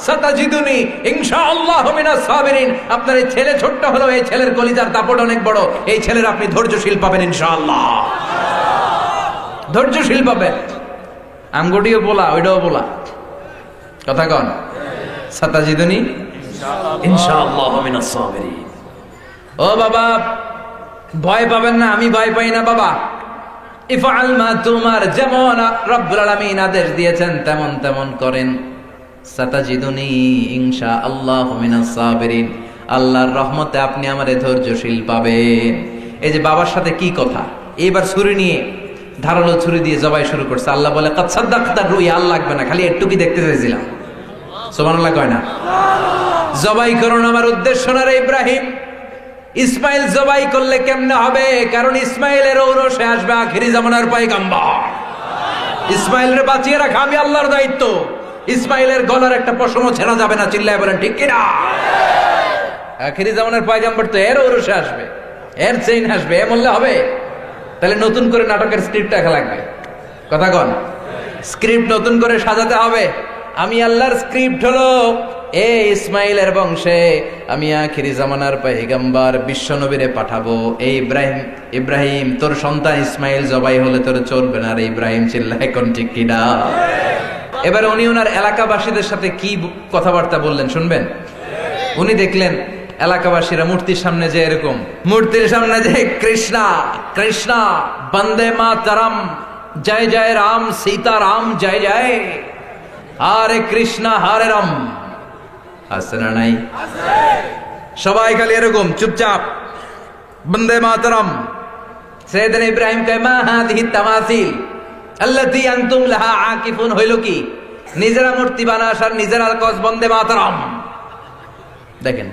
সাতাজিদুনি ইনশাআল্লাহ মিনাস সাবিরিন। আপনার এই ছেলে ছোট্ট হলো, এই ছেলের কলিজার দাপট অনেক বড়, এই ছেলের আপনি ধৈর্যশীল পাবেন ইনশাআল্লাহ, ধৈর্যশীল পাবেন। আমগটিও বলা, ওইটাও বলা, কথা কন। সাতাজিদুনি ইনশাআল্লাহ মিনাস সাবিরিন। ও বাবা ভয় পাবেন না, আমি ভয় পাই না বাবা। ইফআল মা তুমার, যেমন রব্বুল আলামিন আদেশ দিয়েছেন তেমন তেমন করেন। সাতাজিদুনি ইনশাআল্লাহু মিনাস সাবিরিন, আল্লাহর রহমতে আপনি আমারে ধৈর্যশীল পাবেন। এই যে বাবার সাথে কি কথা, এবার ছুরি নিয়ে ধারালো ছুরি দিয়ে জবাই শুরু করছে। আল্লাহ বলে কাদ সাদ্দাকতা রুইয়া, আর লাগবে না, খালি একটু কি দেখতে চাইছিলাম। সুবহানাল্লাহ কয় না? জবাই করুন, আমার উদ্দেশ্য না রে ইব্রাহিম। ইসমাইল জবাই করলে কেমনে হবে? কারণ ইসমাইলের ঔরসে আসবে আখিরি জামানার পয়গম্বর। ইসমাইলের বাঁচিয়ে রাখা আমি আল্লাহর দায়িত্ব। ইসমাইলের গলার একটা পশমও ছেড়া যাবে না, চিল্লায় বলেন ঠিক কিনা? আখিরি জামানার পয়গম্বর তো এর ঔরসে আসবে, এর চেইন আসবে, এ বললে হবে? তাহলে নতুন করে নাটকের স্ক্রিপ্ট রাখা লাগবে, কথা কন। স্ক্রিপ্ট নতুন করে সাজাতে হবে। আমি আল্লাহর স্ক্রিপ্ট হলো এ ইসমাইলের বংশে আমি আখিরি জামানার পয়গম্বর বিশ্ব নবীরে পাঠাবো। এই ইব্রাহিম তোর সন্তান ইসমাইল জবাই হলে তোর চলবে না রে ইব্রাহিম, চিল্লায় কোন ঠিক কিনা? এবার উনি ওনার এলাকাবাসীদের সাথে কি কথাবার্তা বললেন শুনবেন। উনি দেখলেন এলাকাবাসীরা মূর্তির সামনে যে এরকম, মূর্তির সামনে যে কৃষ্ণা কৃষ্ণা বন্দে মাতরম, জয় জয় রাম সীতারাম জয় জয়, হরে কৃষ্ণ হরে রাম, আছে না নাই? সবাই খালি এরকম চুপচাপ বন্দে মাতরম। সাইয়েদনা ইব্রাহিম কয় মা হাদিহি তামাসিল আল্লাতী আনতুম লাহা আকিফুন, হইল কি? নিজেরা মূর্তি বানাস আর নিজেরা কস বন্দে মাতরম। দেখেন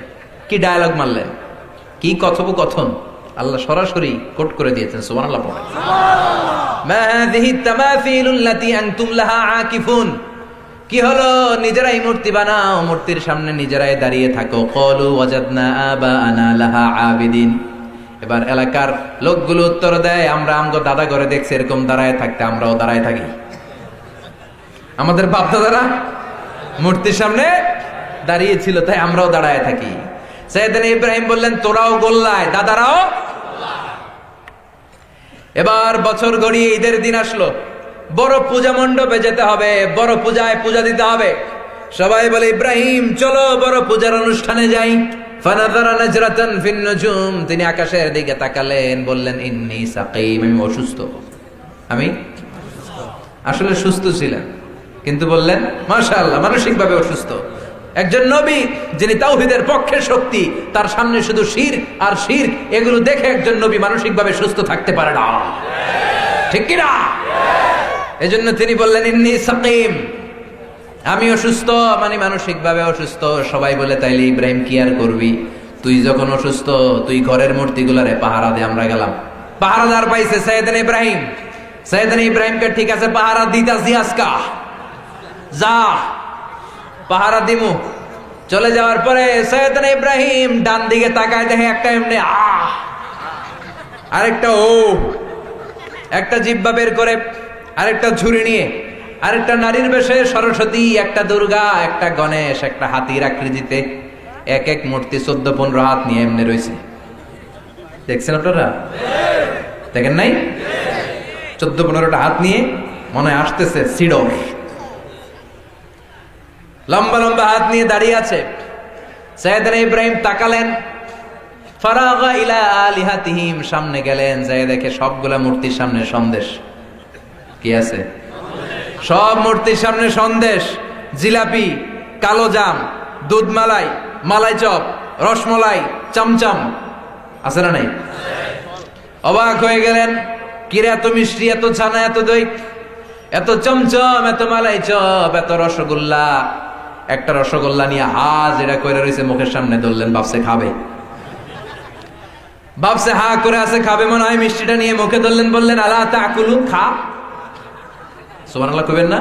কি ডায়লগ মারলেন, কি কথোপকথন। আল্লাহ সরাসরি কোট করে দিয়েছেন, সুবহানাল্লাহ পড়ে। মা হাদিহি তামাসিল আল্লাতী আনতুম লাহা আকিফুন, কি হলো? নিজেরাই মূর্তি বানাও, মূর্তির সামনে নিজেরাই দাঁড়িয়ে থাকো। ক্বালু ওয়াজাদনা আবাআনা লাহা আবিদিন। এবার এলাকার লোকগুলো উত্তর দেয়, আমরা আমগো দাদা ঘরে দেখছি এরকম দাঁড়ায় থাকতে, আমরাও দাঁড়ায় থাকি। আমাদের বাপ দাদারা মূর্তির সামনে দাঁড়িয়ে ছিল, তাই আমরাও দাঁড়ায় থাকি। সাইয়েদনা ইব্রাহিম বললেন তোরাও গোল্লায়, দাদারাও। এবার বছর গড়িয়ে ঈদের দিন আসলো, বড় পূজা মণ্ডপে যেতে হবে, বড় পূজায় পূজা দিতে হবে। সবাই বলে ইব্রাহিম চলো বড় পূজার অনুষ্ঠানে যাই। ফানাযারা নাজরাতান ফিন নুজুম, তিনি আকাশের দিকে তাকালেন, বললেন ইন্নী সাকিম, আমি অসুস্থ। আমি আসলে সুস্থ ছিলেন, কিন্তু বললেন মাশাআল্লাহ মানসিকভাবে অসুস্থ। একজন নবী যিনি তাওহীদের পক্ষের শক্তি, তার সামনে শুধু শিরক আর শিরক, এগুলো দেখে একজন নবী মানসিকভাবে সুস্থ থাকতে পারে না, ঠিক কি না? এজন্য তিনি বললেন ইন্নী সাকিম, আমি অসুস্থ, মানে মানসিকভাবে অসুস্থ। সবাই বলে তাইলে ইব্রাহিম কি আর করবি, তুই যখন অসুস্থ তুই ঘরের মূর্তিগুলারে পাহারা দে। আমরা গেলাম, পাহারাদার পাইছে সাইয়েদনা ইব্রাহিম। সাইয়েদনা ইব্রাহিমকে ঠিক আছে পাহারা দিতাছি আজকা, যা পাহারা দিমু। চলে যাওয়ার পরে সাইয়েদনা ইব্রাহিম ডান দিকে তাকায়, দেখে একটা এমনি আরেকটা একটা জিহ্বা বের করে, আরেকটা ঝুড়ি নিয়ে, আরেকটা নারীর বেশে সরস্বতী, একটা দুর্গা, একটা গণেশ, একটা হাতির আকৃতিতে এক এক মূর্তি 14-15 হাত নিয়ে এমনি রয়েছে। দেখছেন আপনারা? দেখেন নাই? 14-15টা হাত নিয়ে মনে হয় আসতেছে সিডর, লম্বা লম্বা হাত নিয়ে দাঁড়িয়ে আছে। সাইয়েদনা ইব্রাহিম তাকালেন, ফারাগা ইলা আলিহাতিহিম, সামনে গেলেন, যাই দেখে সবগুলা মূর্তির সামনে সন্দেশ। কি আছে? সব মূর্তির সামনে সন্দেশ, জিলাপি, কালো জাম, দুধ মালাই, মালাই চপ, রসমলাই, চমচম, আছে না নাই? অবাক হয়ে গেলেন, কিরে এত মিষ্টি, এত ছানা, এত দই, এত চমচম, এত মালাই চপ, এত রসগোল্লা। একটা রসগোল্লা নিয়ে যেটা কইরা রয়েছে মুখের সামনে ধরলেন, ভাবছে খাবে, ভাবছে হা করে আছে খাবে মনে হয়, মিষ্টিটা নিয়ে মুখে ধরলেন, বললেন আলা তাকুলু, খা। সুবহানাল্লাহ কইবেন না?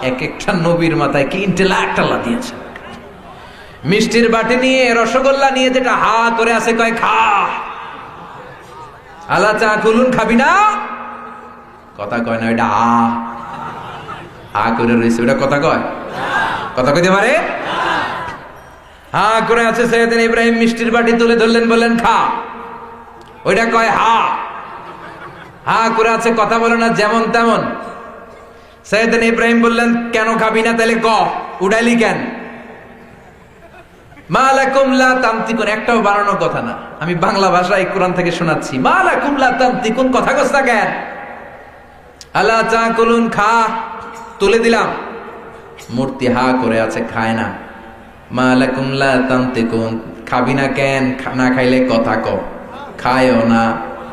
এক একটা নবীর মাথায় কি ইন্টেলেক্ট আল্লাহ দিয়েছে। মিষ্টির বাটি নিয়ে, রসগোল্লা নিয়ে যেটা হা করে আছে, কয় খা। আলা চা খুলুন, খাবি না? কথা কয় না, ওইটা করে রয়েছে, ওটা কথা কয়? কথা কইতে পারে? করে আছে। সৈয়দনা ইব্রাহিম মিষ্টির বাটি তুলে ধরলেন, বললেন খা। ওইটা কয় করে আছে, কথা বলে না, যেমন তেমন। সৈয়দনা ইব্রাহিম বললেন, কেন খাবি না? তাহলে উড়াইলি কেন? মা লাকুম লা তামতিকুন, একটাও বানানো কথা না, আমি বাংলা ভাষায় কোরআন থেকে শোনাচ্ছি। মা লাকুম লা তামতিকুন, কথা কস না কেন? আলা তাকুলুন, খা। তুলে দিলাম, মূর্তি করে আছে, খায় না। মা লাকুম লা তামতিকুন, খাবি না কেন? না খাইলে কথা ক। খায়ও না,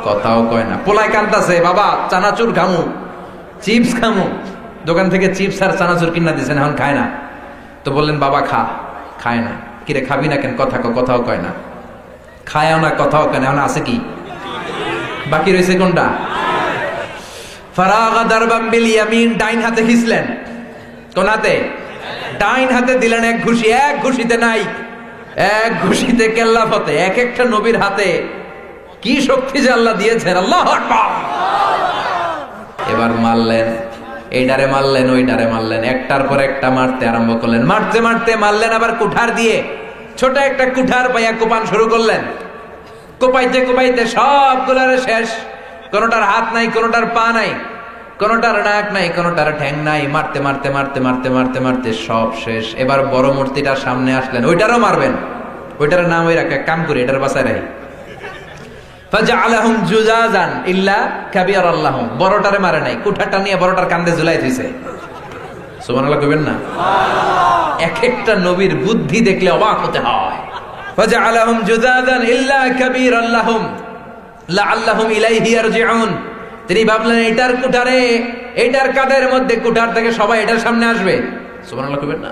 কথাও কয় না। পোলায় কান্তাছে, বাবা চানাচুর খামু, চিপস খামু, দোকান থেকে চিপস আর চানাচুর কিনা দিয়েছেন, এখন খায় না। তো বললেন, বাবা খা। খায় না। কিরে খাবি না কেন? কথা ক, কথাও কয় না। খায়ও না, কথাও কয় না। এখন আছে কি বাকি রয়েছে? কোনটা? ফারাগা দারবাম বিল ইয়ামিন, ডাইন হাতে খিসলেন। কোন হাতে? ডাইন হাতে দিলেন এক ঘুষি। এক ঘুষিতে নাই, এক ঘুষিতে কেল্লা ফতে। এক একটা নবীর হাতে কি শক্তি যে আল্লাহ দিয়েছেন, আল্লাহু আকবার। এবার মারলেন, এইটারে মারলেন, ওইটারে মারলেন, একটার পর একটা মারতে আরম্ভ করলেন। মারতে মারতে মারলেন আবার কুঠার দিয়ে। ছোট একটা কুঠার পাইয়া কোপান শুরু করলেন। কোপাইতে কোপাইতে সবগুলারে শেষ। কোনটার হাত নাই, কোনটার পা নাই, কোনটার নাক নাই, কোনটার ঠ্যাং নাই। মারতে মারতে মারতে মারতে মারতে মারতে সব শেষ। এবার বড় মূর্তিটার সামনে আসলেন, ওইটারও মারবেন। ওইটার নাম ওই রাখা, কাম করে এটার বাসায় রাখি। ফাজআলাহুম জুজাজান ইল্লা কাবিরাল্লাহুম, বড়টারে মারে নাই, কুঠারটা নিয়ে বড়টার কান্দে ঝুলাই দিয়েছে। সুবহানাল্লাহ কইবেন না? এক একটা নবীর বুদ্ধি দেখলে অবাক হতে হয়। ফাজআলাহুম জুজাজান ইল্লা কাবিরাল্লাহুম লাআল্লাহুম ইলাইহি ইয়ারজিউন। তিনি ভাবলেন, এটার কুঠারে, এটার কাঁধের মধ্যে কুঠার থেকে সবাই এটার সামনে আসবে। সুবহানাল্লাহ কইবেন না?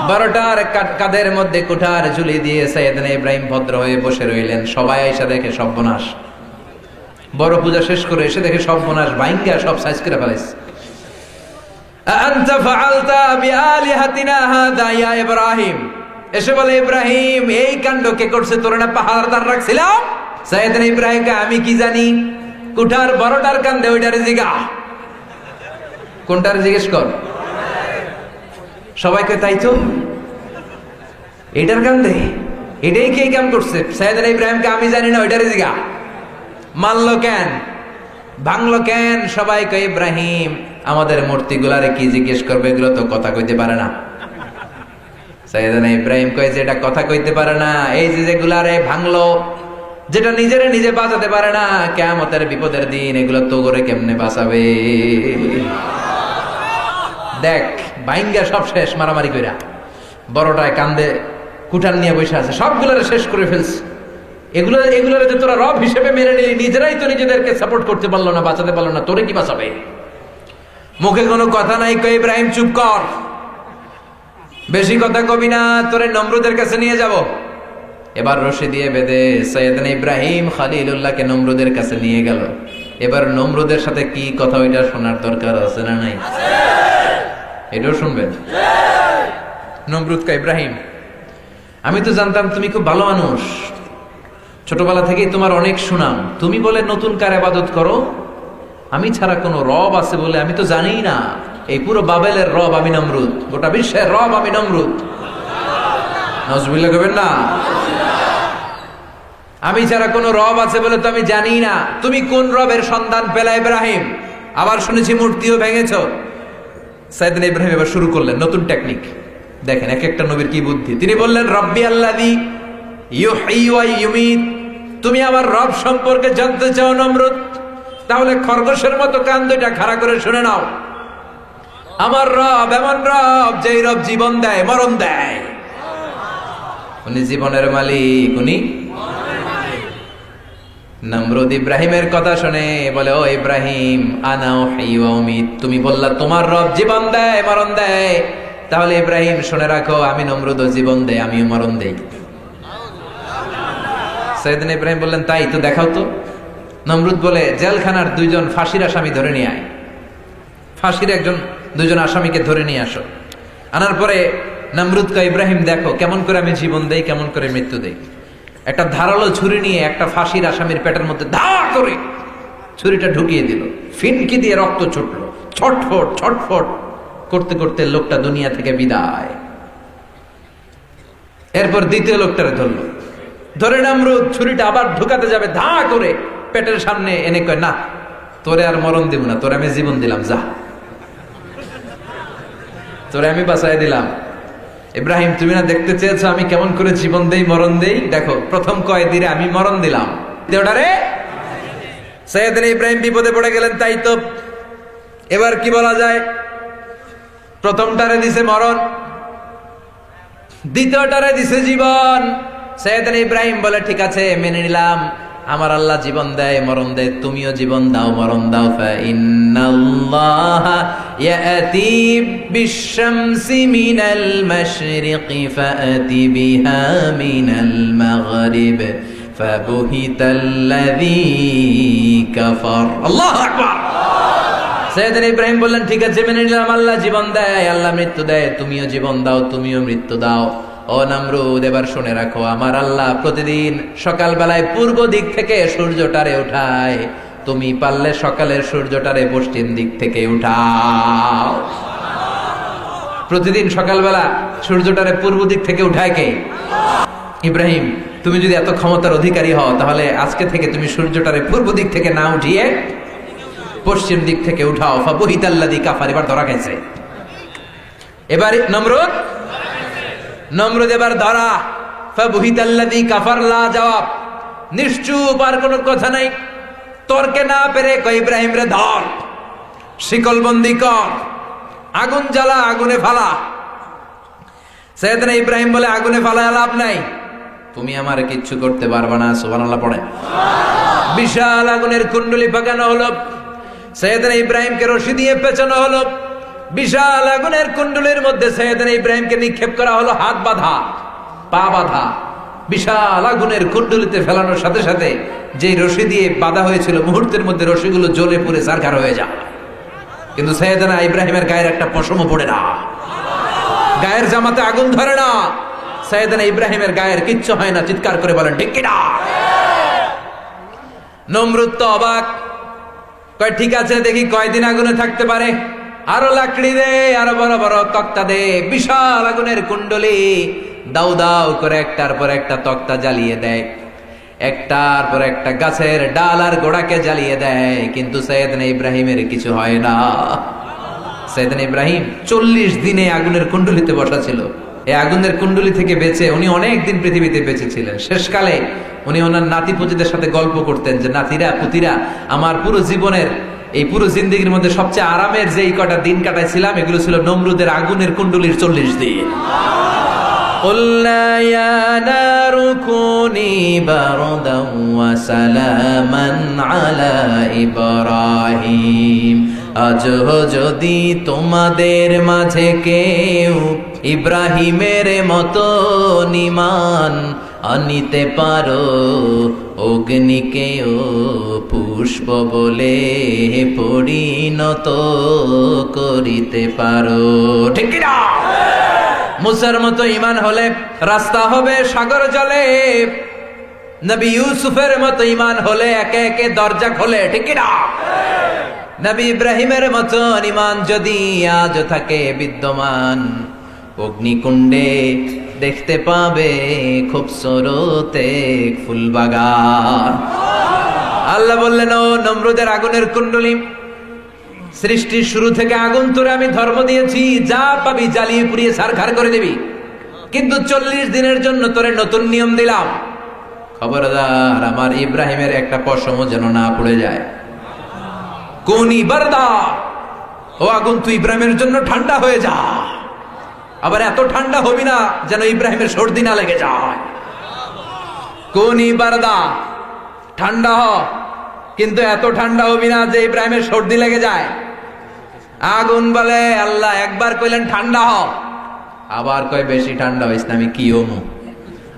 বড়টার কাঁধের মধ্যে কুঠার ঝুলিয়ে দিয়ে সাইয়েদনা ইব্রাহিম ভদ্র হয়ে বসে রইলেন। সবাই এসে দেখে সর্বনাশ। বড় পূজা শেষ করে এসে দেখে সর্বনাশ, ভাইঙ্গা সব সাইজ করে ফেলেছে। আনতা ফাআলতা বিআলিহাতিনা হাদা ইয়া ইব্রাহিম। এসে বলে, ইব্রাহিম এই কাণ্ড কে করছে? তোরা না পাহারাদার রাখছিলাম? সাইয়েদনা ইব্রাহিমকে আমি কি জানি? কুঠার বড়টার কান্দে, ওইটারে জিগা। কোনটারে জিজ্ঞেস কর? সবাইকে তাই তো, এটার কান্দে, এটাই কে কাম করছে? সাইয়েদনা ইব্রাহিমকে আমি জানি না, ওইটারে জিগা। মানলো কেন? ভাঙলো কেন? সবাইকে ইব্রাহিম আমাদের মূর্তিগুলারে কি জিজ্ঞেস করবে? এগুলো তো কথা কইতে পারে না। সাইয়েদনা ইব্রাহিম কয় যে এটা কথা কইতে পারে না, এই যে যেগুলারে ভাঙলো, যেটা নিজেরে নিজে বাঁচাতে পারে না, কিয়ামতের বিপদের দিন এগুলো তো করে কেমনে বাঁচাবে? দেখ বাইঙ্গা সব শেষ, মারামারি কইরা। বড়টায় কান্দে কুঠার নিয়ে বসে আছে, সবগুলোরে শেষ করে ফেলছে। এগুলোর যে তোরা রব হিসেবে মেনে নিলি, নিজেরাই তো নিজেদেরকে সাপোর্ট করতে পারলো না, বাঁচাতে পারলো না, তোরে কি বাঁচাবে? মুখে কোনো কথা নাই, কই ইব্রাহিম চুপ কর, বেশি কথা কবি না, তোরে নমরুদের কাছে নিয়ে যাব। এবার রশি দিয়ে বেঁধে সাইয়েদনা ইব্রাহিম খলিলুল্লাহকে নমরুদের কাছে নিয়ে গেল। এবার নমরুদের সাথে কি কথা, ওইটা শোনার দরকার আছে না নাই? এটাও শুনবেন। নমরুদ কা, ইব্রাহিম আমি তো জানতাম তুমি খুব ভালো মানুষ, ছোটবেলা থেকেই তোমার অনেক সুনাম, তুমি বলে নতুন কার ইবাদত করো, আমি ছাড়া কোনো রব আছে বলে আমি তো জানি না। এই পুরো বাবেলের রব আমি নমরুদ, গোটা বিশ্বের রব আমি নমরুদ। নাউজুবিল্লাহ কইবেন না? আমি ছাড়া কোনো রব আছে বলে তো আমি জানি না। তুমি কোন রবের সন্ধান পেলা ইব্রাহিম? আবার শুনেছি মূর্তিও ভেঙেছো। সাইয়েদনা ইব্রাহিম এবার শুরু করলেন নতুন টেকনিক। দেখেন এক একটা নবীর কি বুদ্ধি। তিনি বললেন, রব্বি আল্লাযী ইউহয়ী ওয়া ইউমীত। তুমি আমার রব সম্পর্কে জানতে চাও নমরুদ? তাহলে খরগোশের মতো কান দুইটা খাড়া করে শুনে নাও। আমার রব এমন রব, যেই রব জীবন দেয়, মরণ দেয়। উনি জীবনের মালিক, উনি নমরুদ ইব্রাহিমের কথা শুনে বলে, ও ইব্রাহিম আনা উহয়ী ওয়া উমীত, তুমি বললা তোমার রব জীবন দেয়, মরণ দেয়, তাহলে ইব্রাহিম শুনে রাখো, আমি নমরুদও জীবন দেয়, আমিও মরণ দেই। সাইয়েদনা ইব্রাহিম বললেন, তাই তো, দেখাও তো। নমরুদ বলে, জেলখানার দুইজন ফাঁসির আসামি ধরে নিয়ে আয়, ফাঁসির দুইজন আসামিকে ধরে নিয়ে আসো। আনার পরে নমরুদ কয়, ইব্রাহিম দেখো কেমন করে আমি জীবন দেই, কেমন করে মৃত্যু দেই। একটা ধারালো ছুরি নিয়ে একটা ফাঁসির আসামির পেটের মধ্যে ধা করে ছুরিটা ঢুকিয়ে দিল, ফিনকি দিয়ে রক্ত ছুটলো, ছটফট ছটফট করতে করতে লোকটা দুনিয়া থেকে বিদায়। এরপর দ্বিতীয় লোকটারে ধরলো, ধরে নামরুদ ছুরিটা আবার ঢুকাতে যাবে, ধা করে পেটের সামনে এনে কয়, না তোরে আর মরণ দিব না, তোরে আমি জীবন দিলাম, যা তোরে আমি বাঁচাই দিলাম। ইব্রাহিম, তুমি না দেখতে চেয়েছো আমি কেমন করে জীবন দেই মরণ দেই, দেখো প্রথম কয়েদিরে আমি মরণ দিলাম। দেওটারে সৈয়দনা ইব্রাহিম বিপদে পড়ে গেলেন, তাই তো এবার কি বলা যায়, প্রথমটারে দিছে মরণ, দ্বিতীয়টারে দিছে জীবন। সৈয়দনা ইব্রাহিম বলে, ঠিক আছে মেনে নিলাম, আমার আল্লাহ জীবন দেয় মরণ দেয়, তুমিও জীবন দাও মরণ দাও। ফাইন্নাল্লাহা ইয়াতি বিশ-শামসি মিনাল মাশরিকি ফাআতি বিহা মিনাল মাগরিব ফাবুহিতাল্লাযী কাফার। আল্লাহু আকবার। সৈয়দনা ইব্রাহিম বললেন, ঠিক আছে মেনে নিলাম, আল্লাহ জীবন দেয়, আল্লাহ মৃত্যু দেয়, তুমিও জীবন দাও, তুমিও মৃত্যু দাও। ও নমরুদ, এবার শুনে রাখো, আমার আল্লাহ প্রতিদিন সকাল বেলায় পূর্ব দিক থেকে সূর্যটারে উঠায়, তুমি পারলে সকালের সূর্যটারে পশ্চিম দিক থেকে উঠাও। প্রতিদিন সকালবেলা সূর্যটারে পূর্ব দিক থেকে উঠায় কে? ইব্রাহিম, তুমি যদি এত ক্ষমতার অধিকারী হও, তাহলে আজকে থেকে তুমি সূর্যটারে পূর্ব দিক থেকে না উঠিয়ে পশ্চিম দিক থেকে উঠাও। ফাবুহিতাল্লাযী কাফার। এবার ধরা খাইছে, এবার নমরুদ এবার ধরা। ফাবুহিতাল্লাযী কাফার, লা জবাব, নিশ্চুপ, আর কোনো কথা নাই। তর্কে না পেরে কই, ইব্রাহিম রে ধর, শিকলবন্দি কর, আগুন জ্বালা, আগুনে ফালা। সৈয়দনা ইব্রাহিম বলে, আগুনে ফালায় লাভ নাই, তুমি আমারে কিচ্ছু করতে পারবে না। সুবহানাল্লাহ পড়ে। বিশাল আগুনের কুণ্ডলি পাকানো হলো, সৈয়দনা ইব্রাহিমকে রশি দিয়ে পেঁচানো হলো, বিশাল আগুনের কুণ্ডলীর মধ্যে সৈয়দনা ইব্রাহিমকে নিক্ষেপ করা হলো, হাত বাঁধা পা বাঁধা। বিশাল আগুনের কুণ্ডলীতে ফেলানোর সাথে সাথে যে রশি দিয়ে বাঁধা হয়েছিল, মুহূর্তের মধ্যে রশিগুলো জ্বলে পুড়ে ছারখার হয়ে যায়। কিন্তু সৈয়দনা ইব্রাহিমের গায়ের একটা পশমও পড়ে না, গায়ের জামাতে আগুন ধরে না। সৈয়দনা ইব্রাহিমের গায়ের কিচ্ছু হয় না। চিৎকার করে বলেন ঠিক কিনা? নমরুদ তো অবাক, কয় ঠিক আছে দেখি কয়দিন আগুনে থাকতে পারে, আরো লাকড়ি দে, আরো বড় বড় তক্তা দে। বিশাল আগুনের কুণ্ডলী, দাউ দাউ করে একটার পর একটা তক্তা জ্বালিয়ে দেয়, একটার পর একটা গাছের ডাল আর গোড়াকে জ্বালিয়ে দেয়, কিন্তু সৈয়দনা ইব্রাহিমের কিছু হয় না। সৈয়দনা ইব্রাহিম 40 দিনে আগুনের কুণ্ডলিতে বসা ছিল। এই আগুনের কুণ্ডলি থেকে বেঁচে উনি অনেক দিন পৃথিবীতে বেঁচে ছিলেন। শেষকালে উনি ওনার নাতি পুতিদের সাথে গল্প করতেন যে, নাতিরা পুতিরা, আমার পুরো জীবনের এই পুরো জিন্দেগির মধ্যে সবচেয়ে আরামের যেই কটা দিন কাটাইছিলাম, এগুলো ছিল নমরুদের আগুনের কুণ্ডলির 40 দিন। قُلْنَا يَا نَارُ كُونِي بَرْدًا وَسَلَامًا عَلَى إِبْرَاهِيمَ। আজ যদি তোমাদের মাঝে কেউ ইব্রাহিমের মতো ঈমান আনিতে পারো, অগ্নিকেও পুষ্প বলে পরিণত করিতে পারো। ঠিক কিনা? মুসার মতো ঈমান হলে রাস্তা হবে সাগর জলে, নবী ইউসুফের মতো ঈমান হলে একে একে দরজা খোলে। ঠিক কিনা? নবী ইব্রাহিমের মতো ঈমান যদি আজ থাকে বিদ্যমান, অগ্নিকুণ্ডে দেখতে পাবে খুবসুরত এক ফুলবাগান। আল্লাহ বললেন, ও নমরুদের আগুনের কুণ্ডলী, সৃষ্টির শুরু থেকে আগুন তোরে আমি ধর্ম দিয়েছি, যা পাবি জ্বালিয়ে পুড়িয়ে ছারখার করে দিবি, কিন্তু 40 দিনের জন্য তোরে নতুন নিয়ম দিলাম, খবরদার আমার ইব্রাহিমের একটা পশমও যেন না পুড়ে যায়। কুনি বারদা, ও আগুন তুই ইব্রাহিমের জন্য ঠান্ডা হয়ে যা, আবার এত ঠান্ডা হবি না যেন ইব্রাহিমের সর্দি না লেগে যায়। কুনি বারদা, ঠান্ডা হ, কিন্তু এত ঠান্ডা হবি না যে ইব্রাহিমের সর্দি লেগে যায়। আগুন বলে, আল্লাহ একবার কইলেন ঠান্ডা হ, আবার কয় বেশি ঠান্ডা হইস না, আমি কি হমু?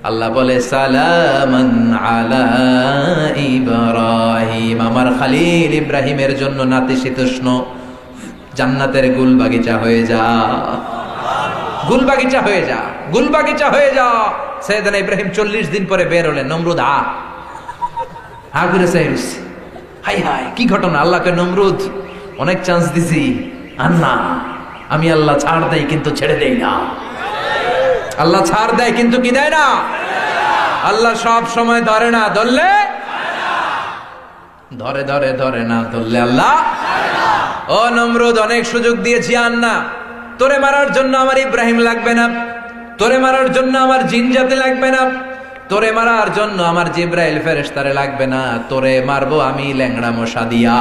আল্লাহ বলে, সালামান আলা ইব্রাহিম, আমার খালিল ইব্রাহিমের জন্য নাতিশীতোষ্ণ জান্নাতের গুল বাগিচা হয়ে যা, গুল বাগিচা হয়ে যা, গুল বাগিচা হয়ে যা। সাইয়েদনা ইব্রাহিম 40 দিন পরে বের হলেন। নমরুদ হা করে চাইছে, হাই হাই কি ঘটনা। আল্লাহকে, নমরুদ অনেক চান্স দিছি, আর না, আমি আল্লাহ ছাড় দেয় কিন্তু ছেড়ে দেই না। আল্লাহ ছাড় দেয় কিন্তু কি দেয় না। আল্লাহ সব সময় ধরে না, ধরলে ধরে ধরে ধরে না, ধরলে আল্লাহ। ও নমরুদ, অনেক সুযোগ দিয়েছি, আর না, তোরে মারার জন্য আমার ইব্রাহিম লাগবে না, তোরে মারার জন্য আমার জিন জাতি লাগবে না, তোরে মারার জন্য আমার জিব্রাইল ফেরেশতারে লাগবে না, তোরে মারবো আমি ল্যাংড়া মশা দিয়া।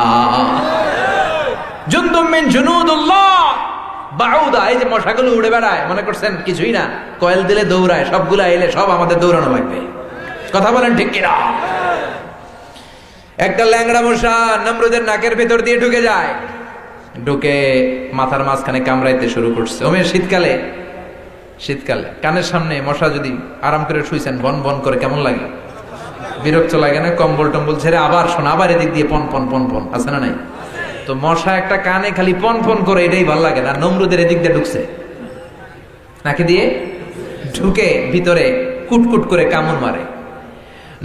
জুনদুম মিন জুনুদুল্লাহ বাউদা। এই যে মশাগুলো উড়ে বেড়ায়, মনে করছেন কিছুই না, কয়েল দিলে দৌড়ায়, সবগুলা এলে সব আমাদের দৌড়ানো লাগবে। কথা বলেন ঠিক কিনা? একটা ল্যাংড়া মশা নমরুদের নাকের ভেতর দিয়ে ঢুকে যায়, ঢুকে মাথার মাঝখানে কামড়াইতে শুরু করছে। ওমে শীতকালে কানের সামনে মশা যদি আরাম করে শুইছেন, বন বন করে কেমন লাগে? বিরক্ত লাগে না? কম্বল টম্বল ছেড়ে আবার শোন, আবার এদিক দিয়ে পন পন পন পন, আছে না নাই? তো মশা একটা কানে খালি পন পন করে, এটাই ভালো লাগে না। নমরুদের এদিক দিয়ে ঢুকছে, নাকি দিয়ে ঢুকে ভিতরে কুটকুট করে কামড় মারে।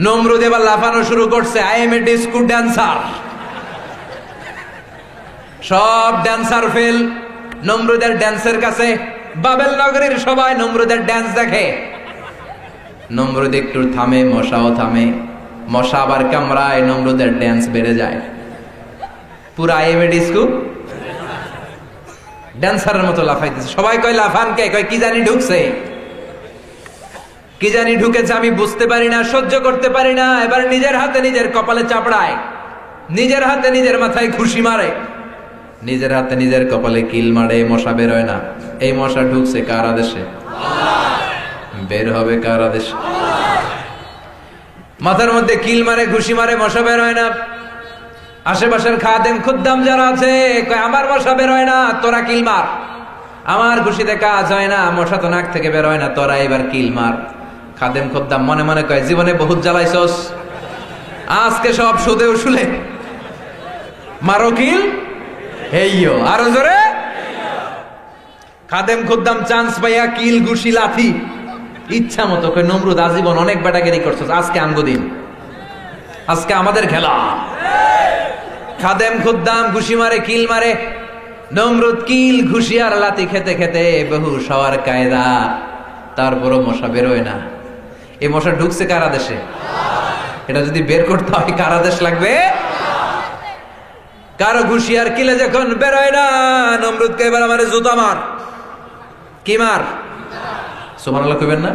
নমরুদ এবার লাফানো শুরু করছে, I M A disco dancer. সব ড্যান্সার ফেল নমরুদের ড্যান্সের কাছে। বাবেল নগরীর সবাই নমরুদের ড্যান্স দেখে। নমরুদ একটু থামে, মশাও থামে, মশা আবার কামড়ায়, নমরুদের ড্যান্স বেড়ে যায়। পুরা আইএমএ ডিস্কো ড্যান্সারের মতো লাফাইতেছে। সবাই কয় লাফান কে? কয় কি জানি ঢুকছে, কি জানি ঢুকেছে, আমি বুঝতে পারি না, সহ্য করতে পারি না। এবার নিজের হাতে নিজের কপালে চাপড়ায়, নিজের হাতে নিজের মাথায় ঘুষি মারে, নিজের হাতে নিজের কপালে কিল মারে। মশা বের হয় না। এই মশা ঢুকছে কার আদেশে? বের হবে কার আদেশে? মাথার মধ্যে কিল মারে, ঘুষি মারে, মশা বের হয় না। আশেপাশের খাদেম খুদ্দাম যারা আছে কয় আমার মশা বের হয় না, তোরা কিল মার। আমার ঘুষিতে কাজ হয় না, মশা তো নাক থেকে বের হয় না, তোরা এবার কিল মার। খাদেম খুদ্দাম মনে মনে কয় জীবনে বহুত জ্বালাইছস, আজকে সব সুদে উসুলে মারো কিল। এইও আরো জোরে। খাদেম খুদ্দাম চান্স পাইয়া কিল, ঘুষি, লাথি ইচ্ছা মতো। কয় নমরুদ আজীবন অনেক বেটাগিরি করছস, আজকে আমগো দিন, আজকে আমাদের খেলা। খাদেম খুদ্দাম ঘুষি মারে, কিল মারে। নমরুদ কিল, ঘুষি আর লাথি খেতে খেতে বহু সওয়ার কায়দা, তারপরও মশা বেরোয় না। এই মশা ঢুকছে কার আদেশে? এটা যদি বের করতে হয় কার আদেশ লাগবে? কারো ঘুষি আর কিলে যখন বেরোয় না, নমরুদকে এবার আমার জুতা মার। কি মার? সুবহানাল্লাহ কইবেন না?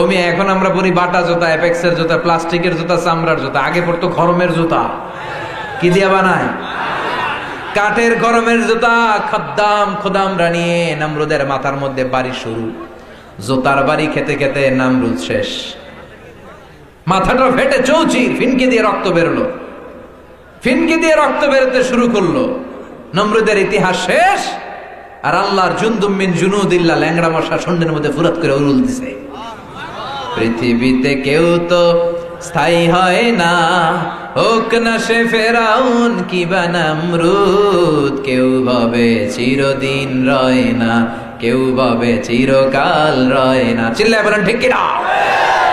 ওমি এখন আমরা পরি বাটা জুতা, অ্যাপেক্সের জুতা, প্লাস্টিকের জুতা, চামড়ার জুতা। আগে পড়তো গরমের জুতা। কি দিয়া বানায়? কাঠের গরমের জুতা। খোদাম রানিয়ে নমরুদের মাথার মধ্যে বাড়ি শুরু। জুতার বাড়ি খেতে খেতে নমরুদ শেষ। মাথাটা ফেটে চৌচির, ফিনকি দিয়ে রক্ত বেরোলো। ফিনকি দিয়ে রক্ত বেরোতে শুরু করলো। নমরুদের ইতিহাস শেষ। আর আল্লাহর জুনদুম মিন জুনুদিল্লাহ ল্যাংড়া মশা শূন্যের মধ্যে ফুরাত করে উড়ুল দিছে। পৃথিবীতে কেউ তো স্থায়ী হয় না, হোক না সে ফেরাউন কিবা নমরুদ। কেউ ভাবে চিরদিন রয় না, কেউ ভাবে চিরকাল রয় না। চিল্লায় বলেন ঠিক কিনা?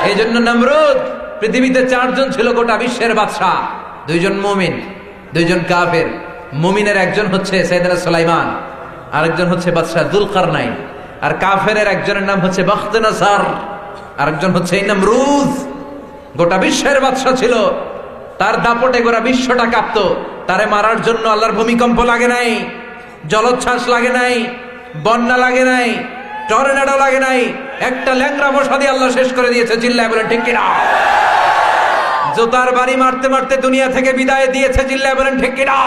এই জন্য নমরুদ, পৃথিবীতে 4 জন ছিল গোটা বিশ্বের বাদশাহ, 2 জন মুমিন, 2 জন কাফের। মুমিনের একজন হচ্ছে সাইয়েদনা সুলাইমান, আরেকজন হচ্ছে বাদশাহ যুলকারনাইন। আর কাফেরের একজনের নাম হচ্ছে বখতনাসার, আরেকজন হচ্ছে নমরুদ। গোটা বিশ্বের বাদশা ছিল, তার দাপটে গোটা বিশ্বটা কাঁপতো। তারে মারার জন্য আল্লাহর ভূমিকম্প লাগে নাই, জলোচ্ছ্বাস লাগে নাই, বন্যা লাগে নাই, টর্নেডো লাগে নাই। একটা ল্যাংড়া মশা দিয়ে আল্লাহ শেষ করে দিয়েছে। চিল্লায় বলেন ঠিক কিনা? জোতার বাড়ি মারতে মারতে দুনিয়া থেকে বিদায় দিয়েছে। চিল্লায় বলেন ঠিক কিনা?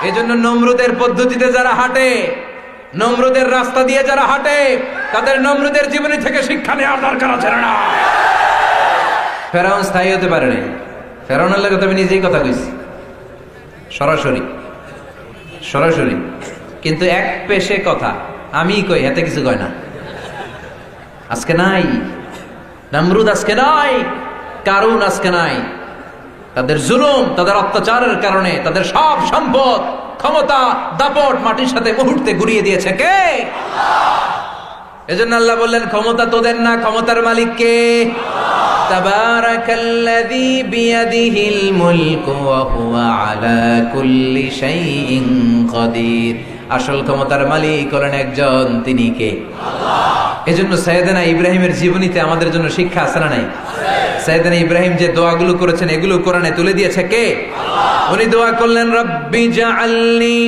এজন্য নমরুদের পদ্ধতিতে যারা হাঁটে, নমরুদের রাস্তা দিয়ে যারা হাঁটে, তাদের নমরুদের জীবনী থেকে শিক্ষা নেওয়ার দরকার আছে না? ফেরাউন স্থায়ী হতে পারেনি। ফেরাউনের লাগে আমি নিজেই কথা কইছি, সরাসরি। কিন্তু এক পেশে কথা আমি কই, এতে কিছু কয় না। আজকে নাই নমরুদ, আজকে নাই কারুন, আজকে নাই। তাদের জুলুম, তাদের অত্যাচারের কারণে তাদের সব সম্পদ, ক্ষমতা, দাপট মাটির সাথে মুহূর্তে গুড়িয়ে দিয়েছে কে? এজন্য আল্লাহ বললেন ক্ষমতা তোদের না, ক্ষমতার মালিক কে? তাবারাকাল্লাযী বিয়াদিহিল মুলকু ওয়া হুয়া আলা কুল্লি শাইইন কাদির। আসল ক্ষমতার মালিক হলেন একজন, তিনি কে? আল্লাহ। এজন্য সাইয়েদনা ইব্রাহিমের জীবনীতে আমাদের জন্য শিক্ষা আছে না নাই? সাইয়েদনা ইব্রাহিম যে দোয়াগুলো করেছেন এগুলো কোরআনে তুলে দিয়েছে কে? আল্লাহ। উনি দোয়া করলেন রব্বি জাআলনি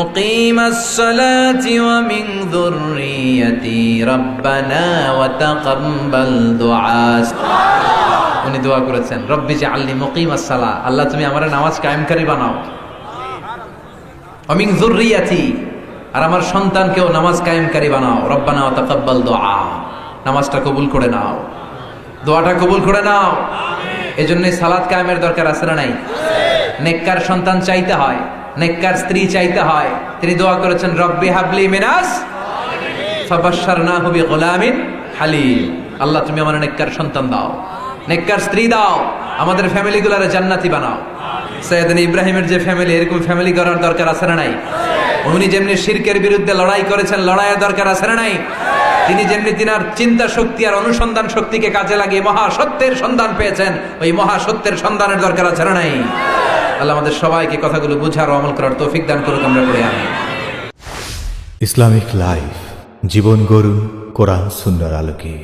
মুকিমাস সালাতি ওয়া মিন যুররিয়াতি রব্বানা ওয়া তাকাব্বাল দুআ। উনি দোয়া করেছেন রব্বি জাআলনি মুকিমাস সালাহ, আল্লাহ তুমি আমার নামাজ কায়েমকারী বানাও, ওয়া মিন যুররিয়াতি, আর আমার সন্তানকেও নামাজ কায়েমকারী বানাও, রব্বানা ওয়া তাকাব্বাল দুআ, নামাজটা কবুল করে নাও, দোয়াটা কবুল করে নাও। এজন্যই সালাত কায়েমের দরকার আছে না নাই? নেককার সন্তান চাইতে হয়, নেককার স্ত্রী চাইতে হয়। তিনি দোয়া করেছেন রব্বি হাবলি মিনাস ফাবাশশারনাহু বিগুলামিন হালিম, আল্লাহ তুমি আমার নেককার সন্তান দাও, নেককার স্ত্রী দাও, আমাদের ফ্যামিলিগুলোরে জান্নাতি বানাও। সাইয়েদনা ইব্রাহিমের যে ফ্যামিলি, এরকম ফ্যামিলি করার দরকার আছে না নাই? উনি যেমনি শিরকের বিরুদ্ধে লড়াই করেছেন, লড়াইয়ের দরকার আছে না নাই? তিনি যেমনি তিনার চিন্তা শক্তি আর অনুসন্ধান শক্তিকে কাজে লাগিয়ে মহাসত্যের সন্ধান পেয়েছেন, ওই মহাসত্যের সন্ধানের দরকার আছে না নাই? আল্লাহ আমাদের সবাইকে কথাগুলো বুঝার ও আমল করার তৌফিক দান করুক, আমরা পড়ে আমিন। ইসলামিক লাইফ, জীবন গড়ুন কোরআন সুন্নাহর আলোকে।